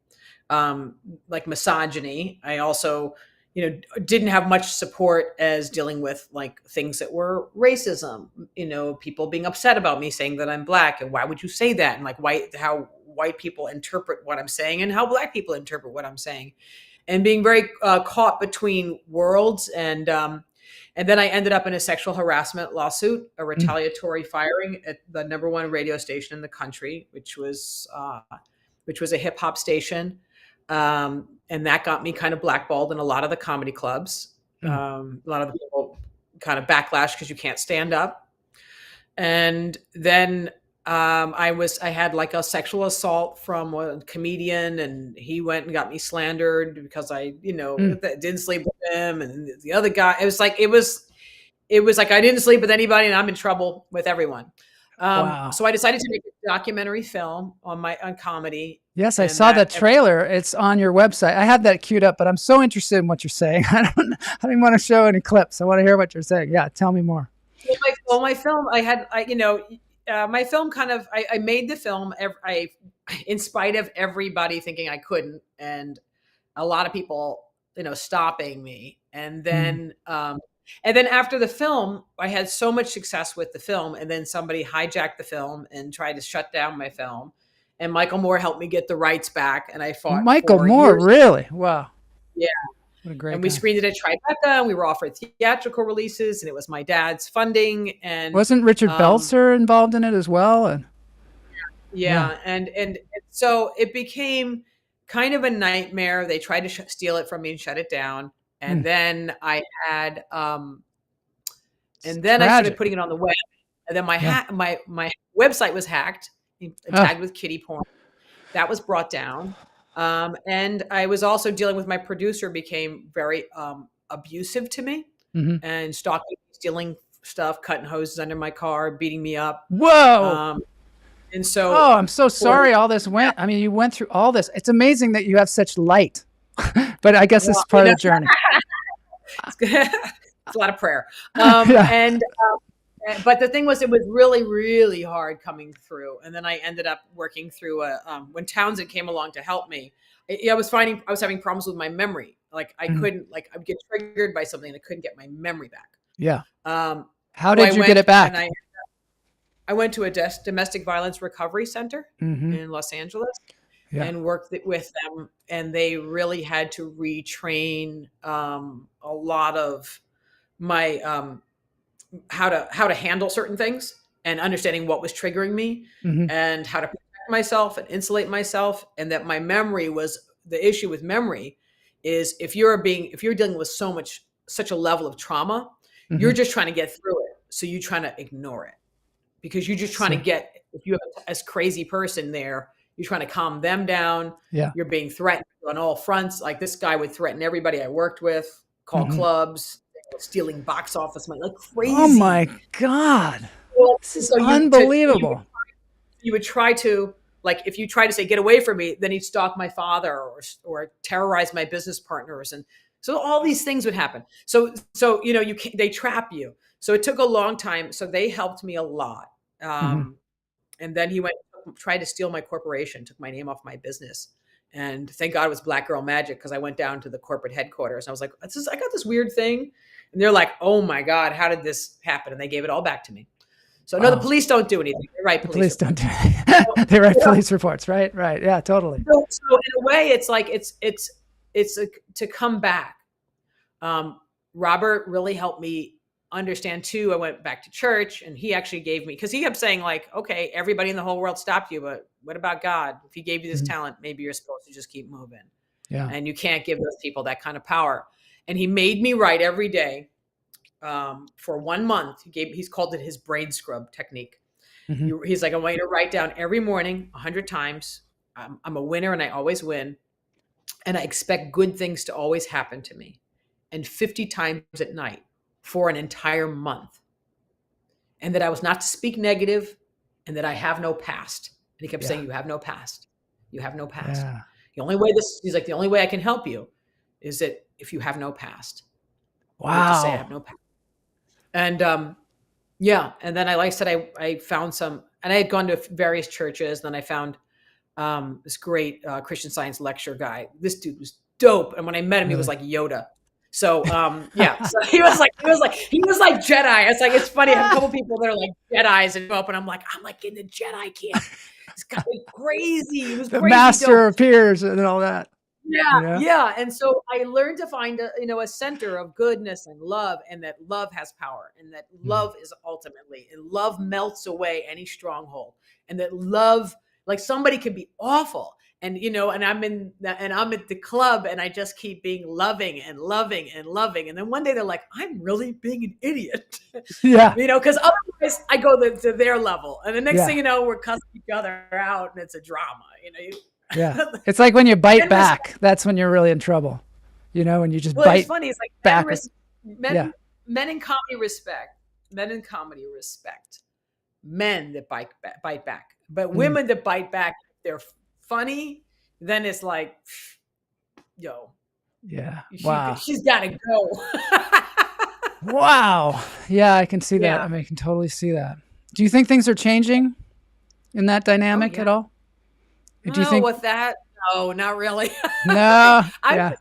like misogyny. I also, didn't have much support as dealing with like things that were racism, people being upset about me saying that I'm Black, and why would you say that? And like how white people interpret what I'm saying and how Black people interpret what I'm saying, and being very caught between worlds. And then I ended up in a sexual harassment lawsuit, a retaliatory firing at the #1 radio station in the country, which was a hip hop station. And that got me kind of blackballed in a lot of the comedy clubs. A lot of the people kind of backlash because you can't stand up. And then I had like a sexual assault from a comedian, and he went and got me slandered because I, didn't sleep with him. And the other guy, it was like I didn't sleep with anybody, and I'm in trouble with everyone. Wow. So I decided to make a documentary film on comedy. Yes, I saw that trailer. It's on your website. I have that queued up, but I'm so interested in what you're saying. I don't even want to show any clips. I want to hear what you're saying. Yeah, tell me more. Well, my film, my film kind of, I made the film, in spite of everybody thinking I couldn't, and a lot of people, stopping me. And then, after the film, I had so much success with the film, and then somebody hijacked the film and tried to shut down my film. And Michael Moore helped me get the rights back, and I fought. Michael Moore, really? Wow. Yeah. What a great And we screened it at Tribeca, and we were offered theatrical releases, and it was my dad's funding. And wasn't Richard Belzer involved in it as well? And and so it became kind of a nightmare. They tried to steal it from me and shut it down. And then I had, I started putting it on the web. And then my website was hacked, tagged with kiddie porn. That was brought down. And I was also dealing with my producer became very abusive to me and stalking, stealing stuff, cutting hoses under my car, beating me up. Whoa. And so, I'm so sorry all this went. I mean, you went through all this. It's amazing that you have such light, but I guess it's part of the journey. It's a lot of prayer. But the thing was, it was really, really hard coming through. And then I ended up working through when Townsend came along to help me. I was having problems with my memory. Like I couldn't, like I'd get triggered by something and I couldn't get my memory back. Yeah. How did you get it back? And I went to a domestic violence recovery center in Los Angeles and worked with them. And they really had to retrain a lot of my how to handle certain things and understanding what was triggering me and how to protect myself and insulate myself. And that my memory was the issue with memory is if you're dealing with such a level of trauma, you're just trying to get through it. So you're trying to ignore it because you're just trying to if you have a crazy person there, you're trying to calm them down. Yeah. You're being threatened on all fronts. Like this guy would threaten everybody I worked with, call clubs, stealing box office money, like crazy. Oh my God. Well, this is unbelievable. You would try to, like, if you try to say, get away from me, then he'd stalk my father or terrorize my business partners. And so all these things would happen. So they trap you. So it took a long time. So they helped me a lot. And then he tried to steal my corporation, took my name off my business. And thank God it was Black Girl Magic because I went down to the corporate headquarters. And I was like, I got this weird thing. And they're like, oh my God, how did this happen? And they gave it all back to me. So no, the police don't do anything. They write The police police don't do it. They write police reports, right? Right. Yeah, totally. So in a way, it's like to come back. Robert really helped me understand too. I went back to church, and he actually gave me, because he kept saying like, okay, everybody in the whole world stopped you, but what about God? If he gave you this talent, maybe you're supposed to just keep moving. Yeah. And you can't give those people that kind of power. And he made me write every day for 1 month. He's called it his brain scrub technique. He's like, I want you to write down every morning 100 times. I'm a winner and I always win. And I expect good things to always happen to me. And 50 times at night for an entire month. And that I was not to speak negative, and that I have no past. And he kept saying, you have no past. You have no past. Yeah. The only way the only way I can help you is that if you have no past. Wow. To say I have no past. And and then like I said, I found some, and I had gone to various churches. And then I found this great Christian Science lecture guy. This dude was dope. And when I met him, he was like Yoda. So so he was like Jedi. It's like, it's funny. I have a couple people that are like Jedis and go up, and I'm like in the Jedi camp. This guy was crazy. He was the crazy master dope. appears and all that. Yeah. And so I learned to find a center of goodness and love, and that love has power, and that love is ultimately, and love melts away any stronghold, and that love, like somebody can be awful. And, and I'm at the club, and I just keep being loving and loving and loving. And then one day they're like, I'm really being an idiot. Yeah. Because otherwise I go to their level. And the next thing you know, we're cussing each other out, and it's a drama, Yeah. It's like when you bite back, that's when you're really in trouble. When you just bite. It's funny. It's like back. men in comedy respect. Men in comedy respect men that bite back. But women that bite back, they're funny, then it's like, yo. Yeah. Wow. She's got to go. Wow. Yeah, I can see that. I mean, I can totally see that. Do you think things are changing in that dynamic at all? Do you think with that? No, not really. No. I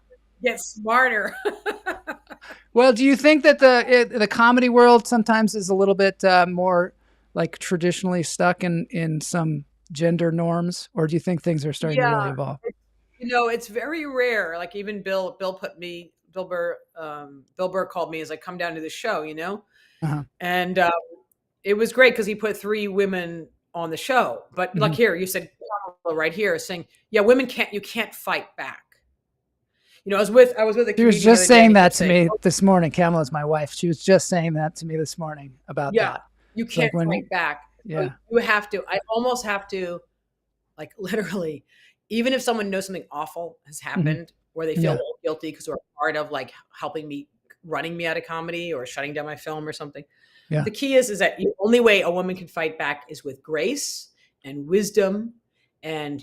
get smarter. Well, do you think that the comedy world sometimes is a little bit more like traditionally stuck in some gender norms, or do you think things are starting to really evolve? It's very rare. Like even Bill Burr called me as I come down to the show, and it was great because he put 3 women on the show. But like here, you said right here saying, women you can't fight back. I was with a She was just saying that to me this morning. Kamala is my wife. She was just saying that to me this morning about that. You can't fight back. Yeah. You have to. I almost have to, like literally, even if someone knows something awful has happened, or they feel guilty because they're part of like helping me, running me out of comedy or shutting down my film or something. Yeah. The key is that the only way a woman can fight back is with grace and wisdom, and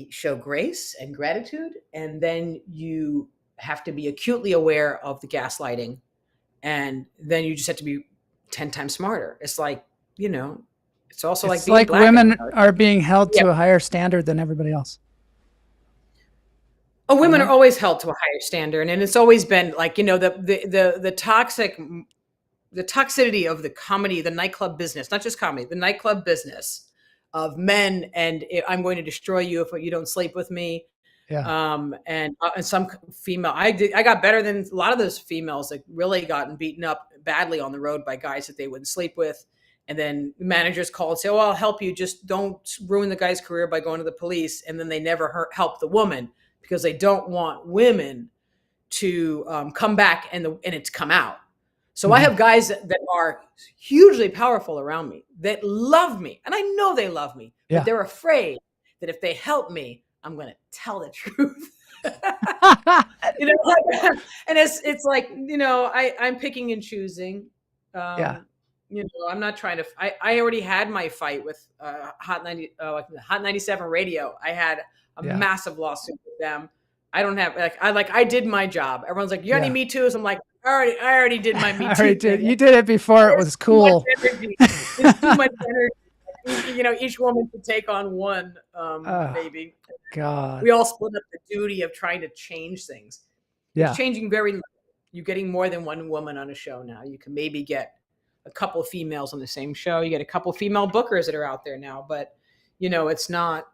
show grace and gratitude, and then you have to be acutely aware of the gaslighting, and then you just have to be 10 times smarter. It's like, it's also it's like women are being held to a higher standard than everybody else. Oh, women are always held to a higher standard, and it's always been like, the toxicity of the comedy, the nightclub business, not just comedy, the nightclub business of men, and I'm going to destroy you if you don't sleep with me. Yeah. And some female, I got better than a lot of those females that really gotten beaten up badly on the road by guys that they wouldn't sleep with. And then managers call and say, "Oh, I'll help you. Just don't ruin the guy's career by going to the police." And then they never help the woman because they don't want women to come back and it's come out. So I have guys that are hugely powerful around me that love me. And I know they love me, but they're afraid that if they help me, I'm going to tell the truth. And it's like, I'm picking and choosing. I'm not trying to, I already had my fight with Hot 97 Radio. I had a massive lawsuit with them. I don't have, I did my job. Everyone's like, you got any Me Too's? I'm like, I already did my Me Too. You did it before it was cool. It's too much energy. Each woman could take on one, maybe. God. We all split up the duty of trying to change things. Yeah. It's changing very little. You're getting more than one woman on a show now. You can maybe get a couple of females on the same show. You get a couple of female bookers that are out there now, but it's not.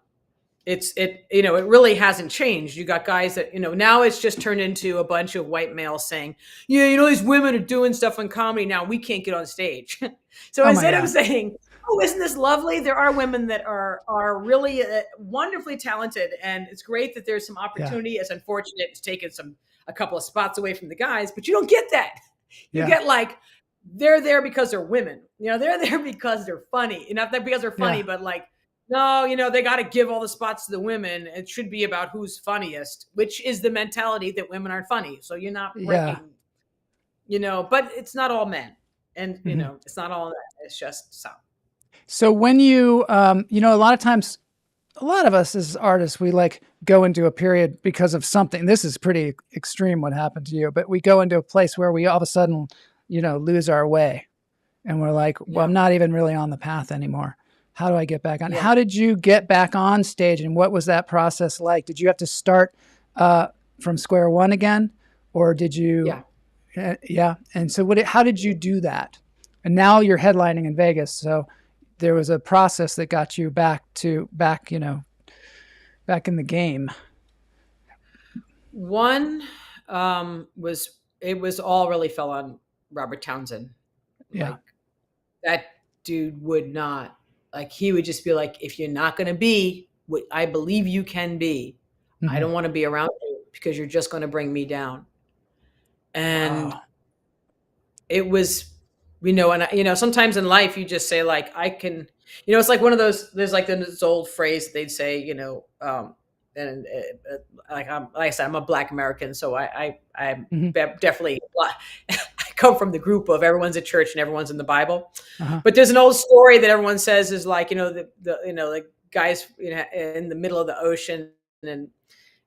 It really hasn't changed. You got guys that, now it's just turned into a bunch of white males saying, yeah, these women are doing stuff on comedy now. We can't get on stage. So instead of saying, oh, isn't this lovely? There are women that are really wonderfully talented. And it's great that there's some opportunity. It's unfortunate it's taken a couple of spots away from the guys, but you don't get that. You get like, they're there because they're women. They're there because they're funny. Not that because they're funny, but like, no, they got to give all the spots to the women. It should be about who's funniest, which is the mentality that women aren't funny. So you're not breaking, but it's not all men. And, it's not all that. It's just some. So when you, a lot of times, a lot of us as artists, we like go into a period because of something. This is pretty extreme what happened to you, but we go into a place where we all of a sudden, lose our way. And we're like, well, I'm not even really on the path anymore. How do I get back on? How did you get back on stage, and what was that process like? Did you have to start from square one again, or did you? Yeah. And so how did you do that? And now you're headlining in Vegas. So there was a process that got you back in the game. One was all really fell on Robert Townsend. Yeah. Like, that dude would not. Like, he would just be like, if you're not going to be what I believe you can be, I don't want to be around you because you're just going to bring me down. And it was, sometimes in life you just say like, I can, it's like one of those, there's like this old phrase they'd say, like I said, I'm a Black American. So I'm definitely, I come from the group of everyone's at church and everyone's in the Bible. But there's an old story that everyone says is like, the guys in the middle of the ocean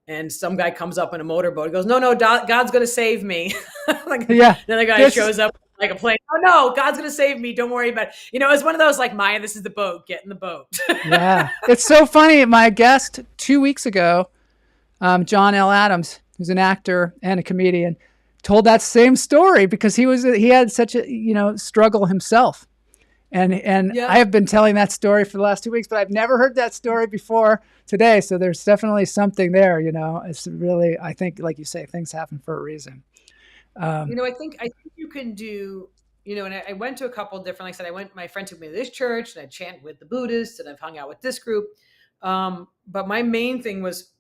and some guy comes up in a motorboat. He goes, no, God's going to save me. Another guy shows up like a plane. Oh no, God's going to save me. Don't worry about it. It's one of those like, Maija, this is the boat. Get in the boat. Yeah. It's so funny. My guest 2 weeks ago, John L. Adams, who's an actor and a comedian, told that same story because he had such a, struggle himself. And I have been telling that story for the last 2 weeks, but I've never heard that story before today. So there's definitely something there, it's really, I think, like you say, things happen for a reason. I think you can do, and I went to a couple of different, like I said, my friend took me to this church and I chant with the Buddhists and I've hung out with this group. But my main thing was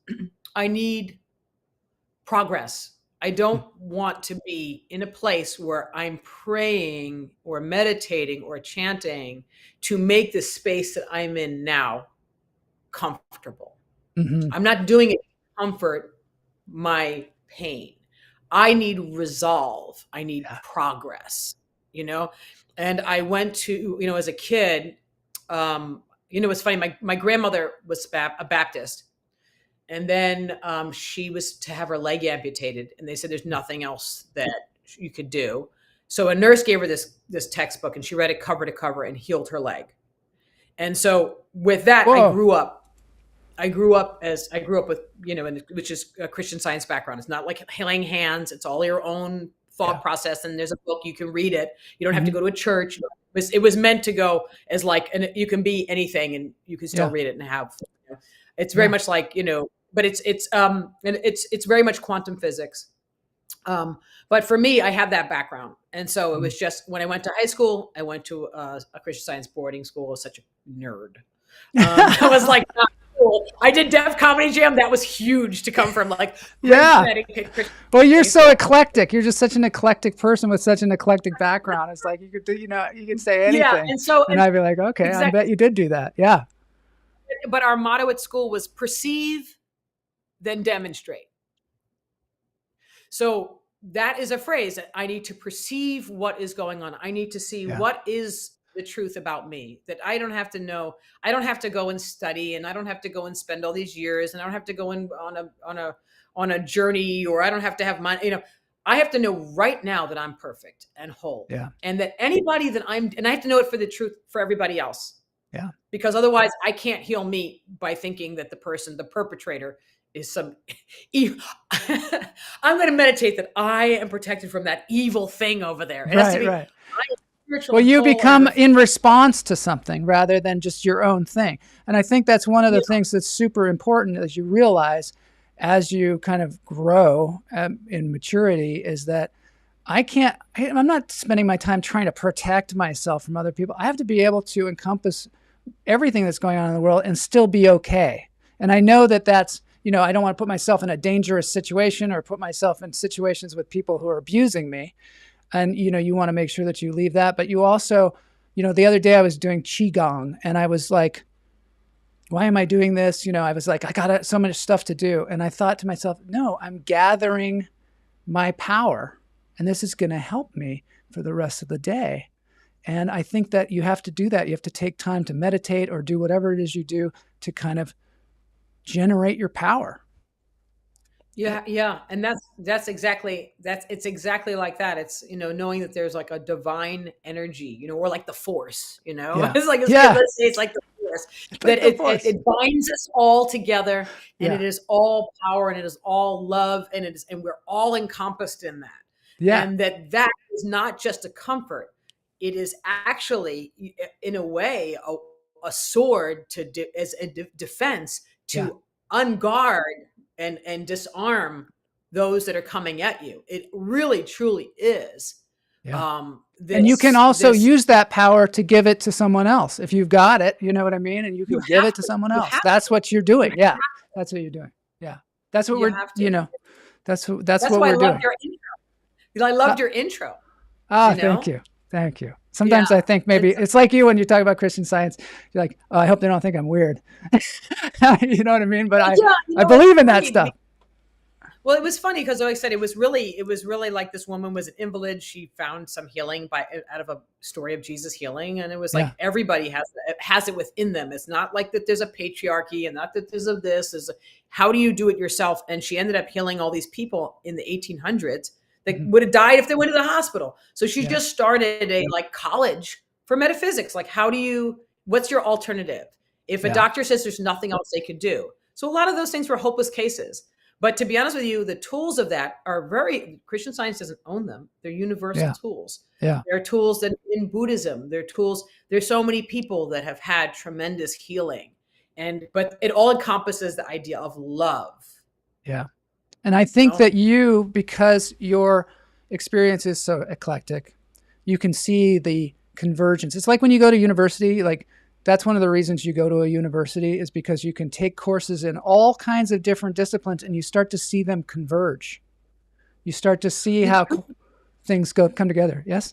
I need progress. I don't want to be in a place where I'm praying or meditating or chanting to make the space that I'm in now comfortable. I'm not doing it to comfort my pain. I need resolve. I need progress, And I went to, as a kid, it's funny. My grandmother was a Baptist. And then she was to have her leg amputated, and they said there's nothing else that you could do. So a nurse gave her this textbook, and she read it cover to cover and healed her leg. And so with that, I grew up with, which is a Christian Science background. It's not like laying hands. It's all your own thought process. And there's a book, you can read it. You don't have to go to a church. It was meant to go as like, and you can be anything and you can still read it and have, it's very much like, but it's very much quantum physics. But for me, I have that background. And so it was just, when I went to high school, I went to a Christian Science boarding school. I was such a nerd. I was like, not cool. I did Def Comedy Jam. That was huge to come from like, well, you're so eclectic. You're just such an eclectic person with such an eclectic background. It's like, you could do, you can say anything. Yeah. And I'd be like, okay, exactly. I bet you did do that. Yeah. But our motto at school was perceive, then demonstrate. So that is a phrase that I need to perceive what is going on. I need to see what is the truth about me, that I don't have to know. I don't have to go and study, and I don't have to go and spend all these years, and I don't have to go on a journey, or I don't have to have my, I have to know right now that I'm perfect and whole. Yeah. And that anybody that and I have to know it for the truth for everybody else. Yeah. Because otherwise I can't heal me by thinking that the perpetrator is some evil. I'm going to meditate that I am protected from that evil thing over there. And Right. spiritual. Well, and you whole become and in response to something rather than just your own thing. And I think that's one of the things that's super important as you realize as you kind of grow in maturity is that I'm not spending my time trying to protect myself from other people. I have to be able to encompass everything that's going on in the world and still be okay. And I know that that's, I don't want to put myself in a dangerous situation or put myself in situations with people who are abusing me. And, you want to make sure that you leave that. But you also, the other day I was doing Qigong and I was like, why am I doing this? I was like, I got so much stuff to do. And I thought to myself, no, I'm gathering my power and this is going to help me for the rest of the day. And I think that you have to do that. You have to take time to meditate or do whatever it is you do to kind of generate your power. Yeah. And it's exactly like that. It's, knowing that there's like a divine energy, or like the force, Yeah. it's like, Yeah. let's say it's like the force like the force. It binds us all together and Yeah. it is all power and it is all love and and we're all encompassed in that. Yeah. And that is not just a comfort. It is actually in a way, a sword as a defense to unguard and disarm those that are coming at you. It really, truly is. Yeah. And you can also use that power to give it to someone else. If you've got it, you know what I mean? And you can give it to someone else. That's what you're doing. Yeah. That's what you're doing. Yeah. That's what that's what why we're doing. Your intro. I loved your intro. Thank you. Thank you. Sometimes I think maybe it's like you when you talk about Christian Science. You're like, oh, I hope they don't think I'm weird. You know what I mean? But I believe in that stuff. Well, it was funny because, like I said, it was really like this woman was an invalid. She found some healing out of a story of Jesus healing, and it was like everybody has it within them. It's not like that there's a patriarchy, and not that there's a this. Is how do you do it yourself? And she ended up healing all these people in the 1800s. They would have died if they went to the hospital. So she just started a college for metaphysics. Like, what's your alternative? If a doctor says there's nothing else they could do. So a lot of those things were hopeless cases. But to be honest with you, the tools of that are Christian Science doesn't own them. They're universal tools. Yeah. They're tools that in Buddhism, they're tools. There's so many people that have had tremendous healing. But it all encompasses the idea of love. Yeah. And I think that because your experience is so eclectic, you can see the convergence. It's like when you go to university, like that's one of the reasons you go to a university is because you can take courses in all kinds of different disciplines and you start to see them converge. You start to see how things come together. Yes?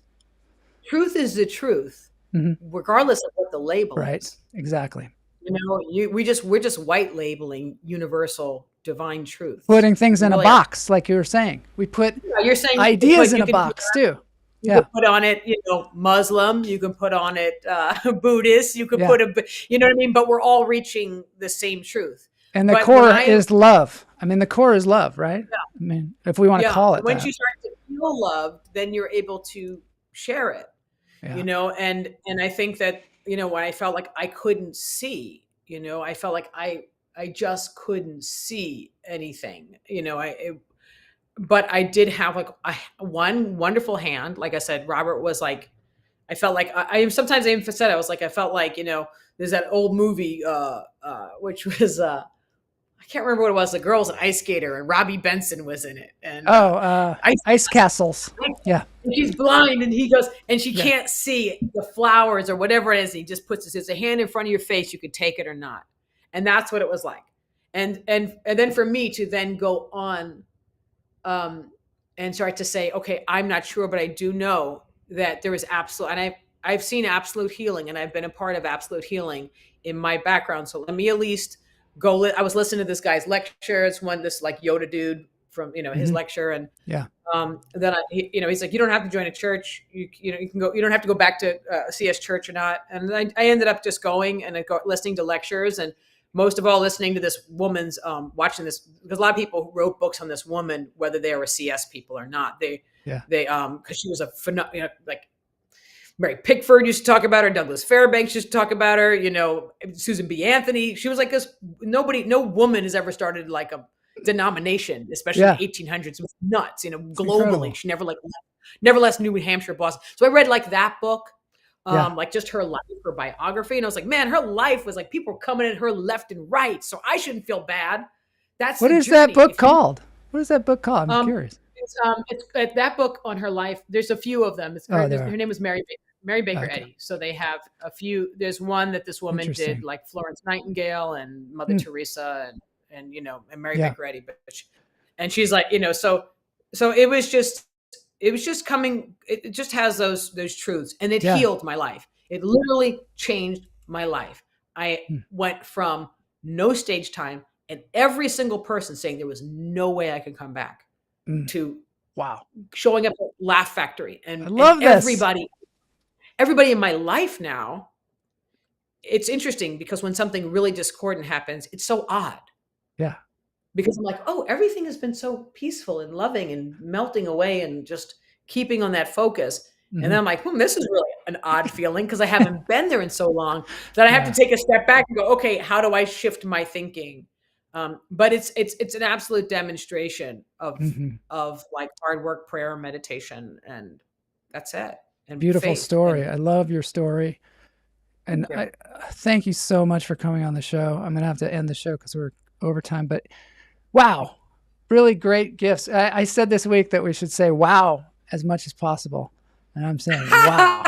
Truth is the truth, regardless of what the label is. Right. Exactly. We're just white labeling universal divine truth. Putting things in a box, like you were saying. We put you're saying ideas in a box too. You can put on it, Muslim. You can put on it Buddhist. You can put you know what I mean? But we're all reaching the same truth. And the core is love. I mean, the core is love, right? Yeah. I mean, if we want to call it Once you start to feel loved, then you're able to share it. Yeah. And I think that, when I felt like I couldn't see, I felt like I just couldn't see anything, but I did have like one wonderful hand. Like I said, Robert was like, I felt like I sometimes I even said, I was like, I felt like, there's that old movie, which was, I can't remember what it was. The girl's an ice skater and Robbie Benson was in it. And Ice Castles. Yeah. And she's blind and he goes, and she can't see the flowers or whatever it is. And he just puts there's a hand in front of your face. You could take it or not. And that's what it was like. And then for me to then go on, and start to say, okay, I'm not sure, but I do know that there is absolute, and I've seen absolute healing and I've been a part of absolute healing in my background. So let me at least go. I was listening to this guy's lecture. It's this like Yoda dude from, his lecture. And then he's like, you don't have to join a church. You can go, you don't have to go back to CS church or not. And I ended up just going and listening to lectures and most of all, listening to this woman's, watching this, because a lot of people who wrote books on this woman, whether they were CS people or not, because she was like Mary Pickford used to talk about her, Douglas Fairbanks used to talk about her, Susan B. Anthony. She was like this. No woman has ever started like a denomination, especially in the 1800s. It was nuts, globally. Incredible. She never left. Never Left New Hampshire, Boston. So I read like that book, Yeah. like just her life, her biography. And I was like, man, her life was like people coming at her left and right. So I shouldn't feel bad. That's What the is that journey. book If you- called? What is that book called? I'm curious. It's that book on her life. There's a few of them. Oh, Her name is Mary Baker Okay. Eddy. So they have a few. There's one that this woman Interesting. did, like Florence Nightingale and Mother Teresa and and Mary Baker Eddy. And she's like, so it was just coming. It just has those truths, and it healed my life. It literally changed my life. I went from no stage time and every single person saying there was no way I could come back to showing up at Laugh Factory and, I love and this. everybody in my life now. It's interesting because when something really discordant happens, it's so odd. Yeah. Because I'm like, oh, everything has been so peaceful and loving and melting away and just keeping on that focus. And then I'm like, this is really an odd feeling because I haven't been there in so long that I have to take a step back and go, okay, how do I shift my thinking? But it's an absolute demonstration of like hard work, prayer, meditation, and that's it. And Beautiful faith. story. And I love your story. And I thank you so much for coming on the show. I'm going to have to end the show because we're over time, but wow, really great gifts. I said this week that we should say wow as much as possible. And I'm saying wow.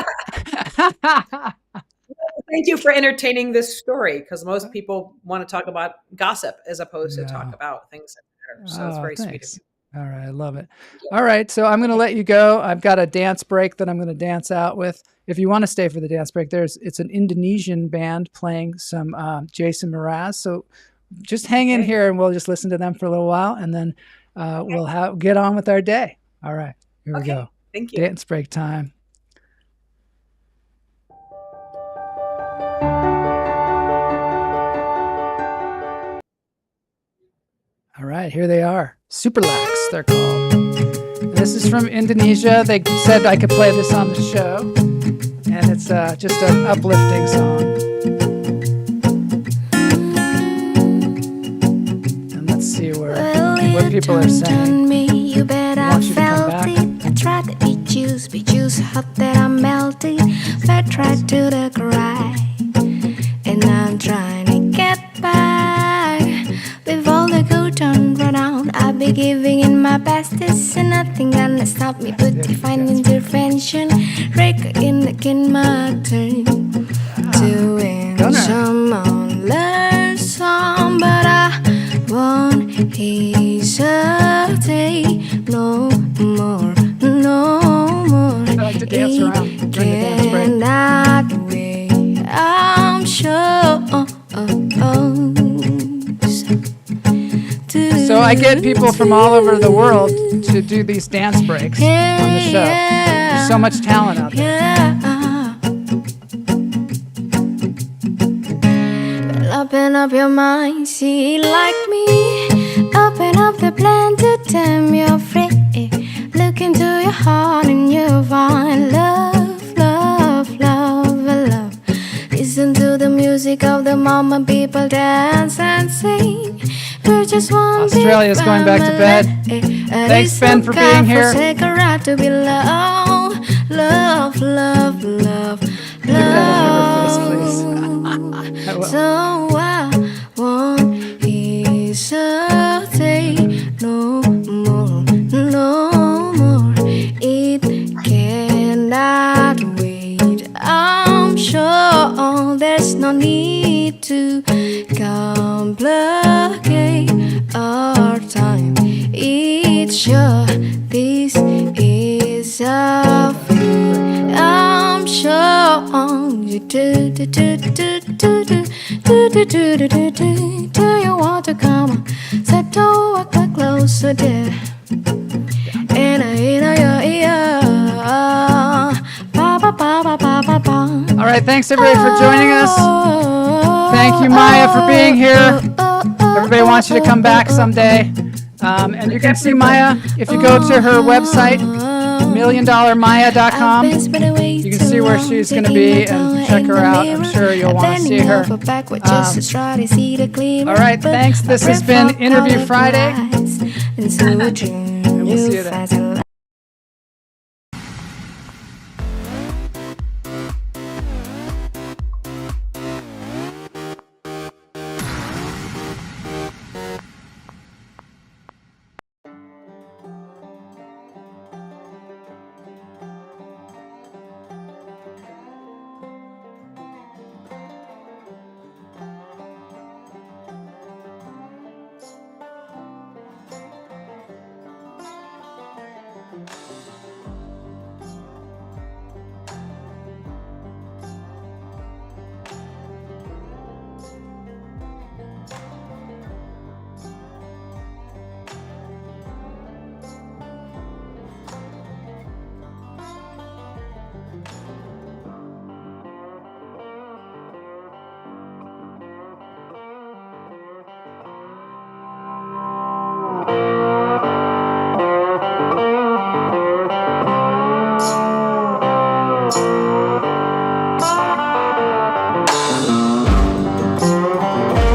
Thank you for entertaining this story because most people want to talk about gossip as opposed to talk about things that matter. So it's very sweet of you. All right. I love it. All right. So I'm going to let you go. I've got a dance break that I'm going to dance out with. If you want to stay for the dance break, it's an Indonesian band playing some Jason Mraz. So just hang in here and we'll just listen to them for a little while and then we'll get on with our day. All right. Here we go. Thank you. Dance break time. All right, here they are. Superlax, they're called. And this is from Indonesia. They said I could play this on the show. And it's just an uplifting song. And let's see what people are saying. You bet I want you to come felt back. it. I tried to be juice hot that I melted. But tried to the cry. And I'm trying to get back. With all the good turn around, I'll be giving in my bestest. And nothing gonna stop me but divine intervention. Break in my turn to win someone learn some. But I won't hesitate no more. I like to dance around during the dance break. Cannot wait, I'm sure. So I get people from all over the world to do these dance breaks on the show. There's so much talent out there. Open up your mind, see like me. Open up the plan to tame your free. Look into your heart and you'll find love, love, love, love. Listen to the music of the mama, people dance and sing. We're just one Australia's going back to bed. Thanks, Ben, for being here. Take a ride to be love, love, love, love, Give that a please. so I won't hesitate no more, no more. It cannot wait. I'm sure there's no need to complicate our time. It's sure this is a fool. I'm sure do you want to come? Said don't walk closer, dear. In your ear. All right, thanks everybody for joining us. Thank you, Maija, for being here. Everybody wants you to come back someday. And you can see Maija if you go to her website, milliondollarmaija.com. You can see where she's going to be and check her out. I'm sure you'll want to see her. All right, thanks. This has been Interview Friday. And we'll see you then.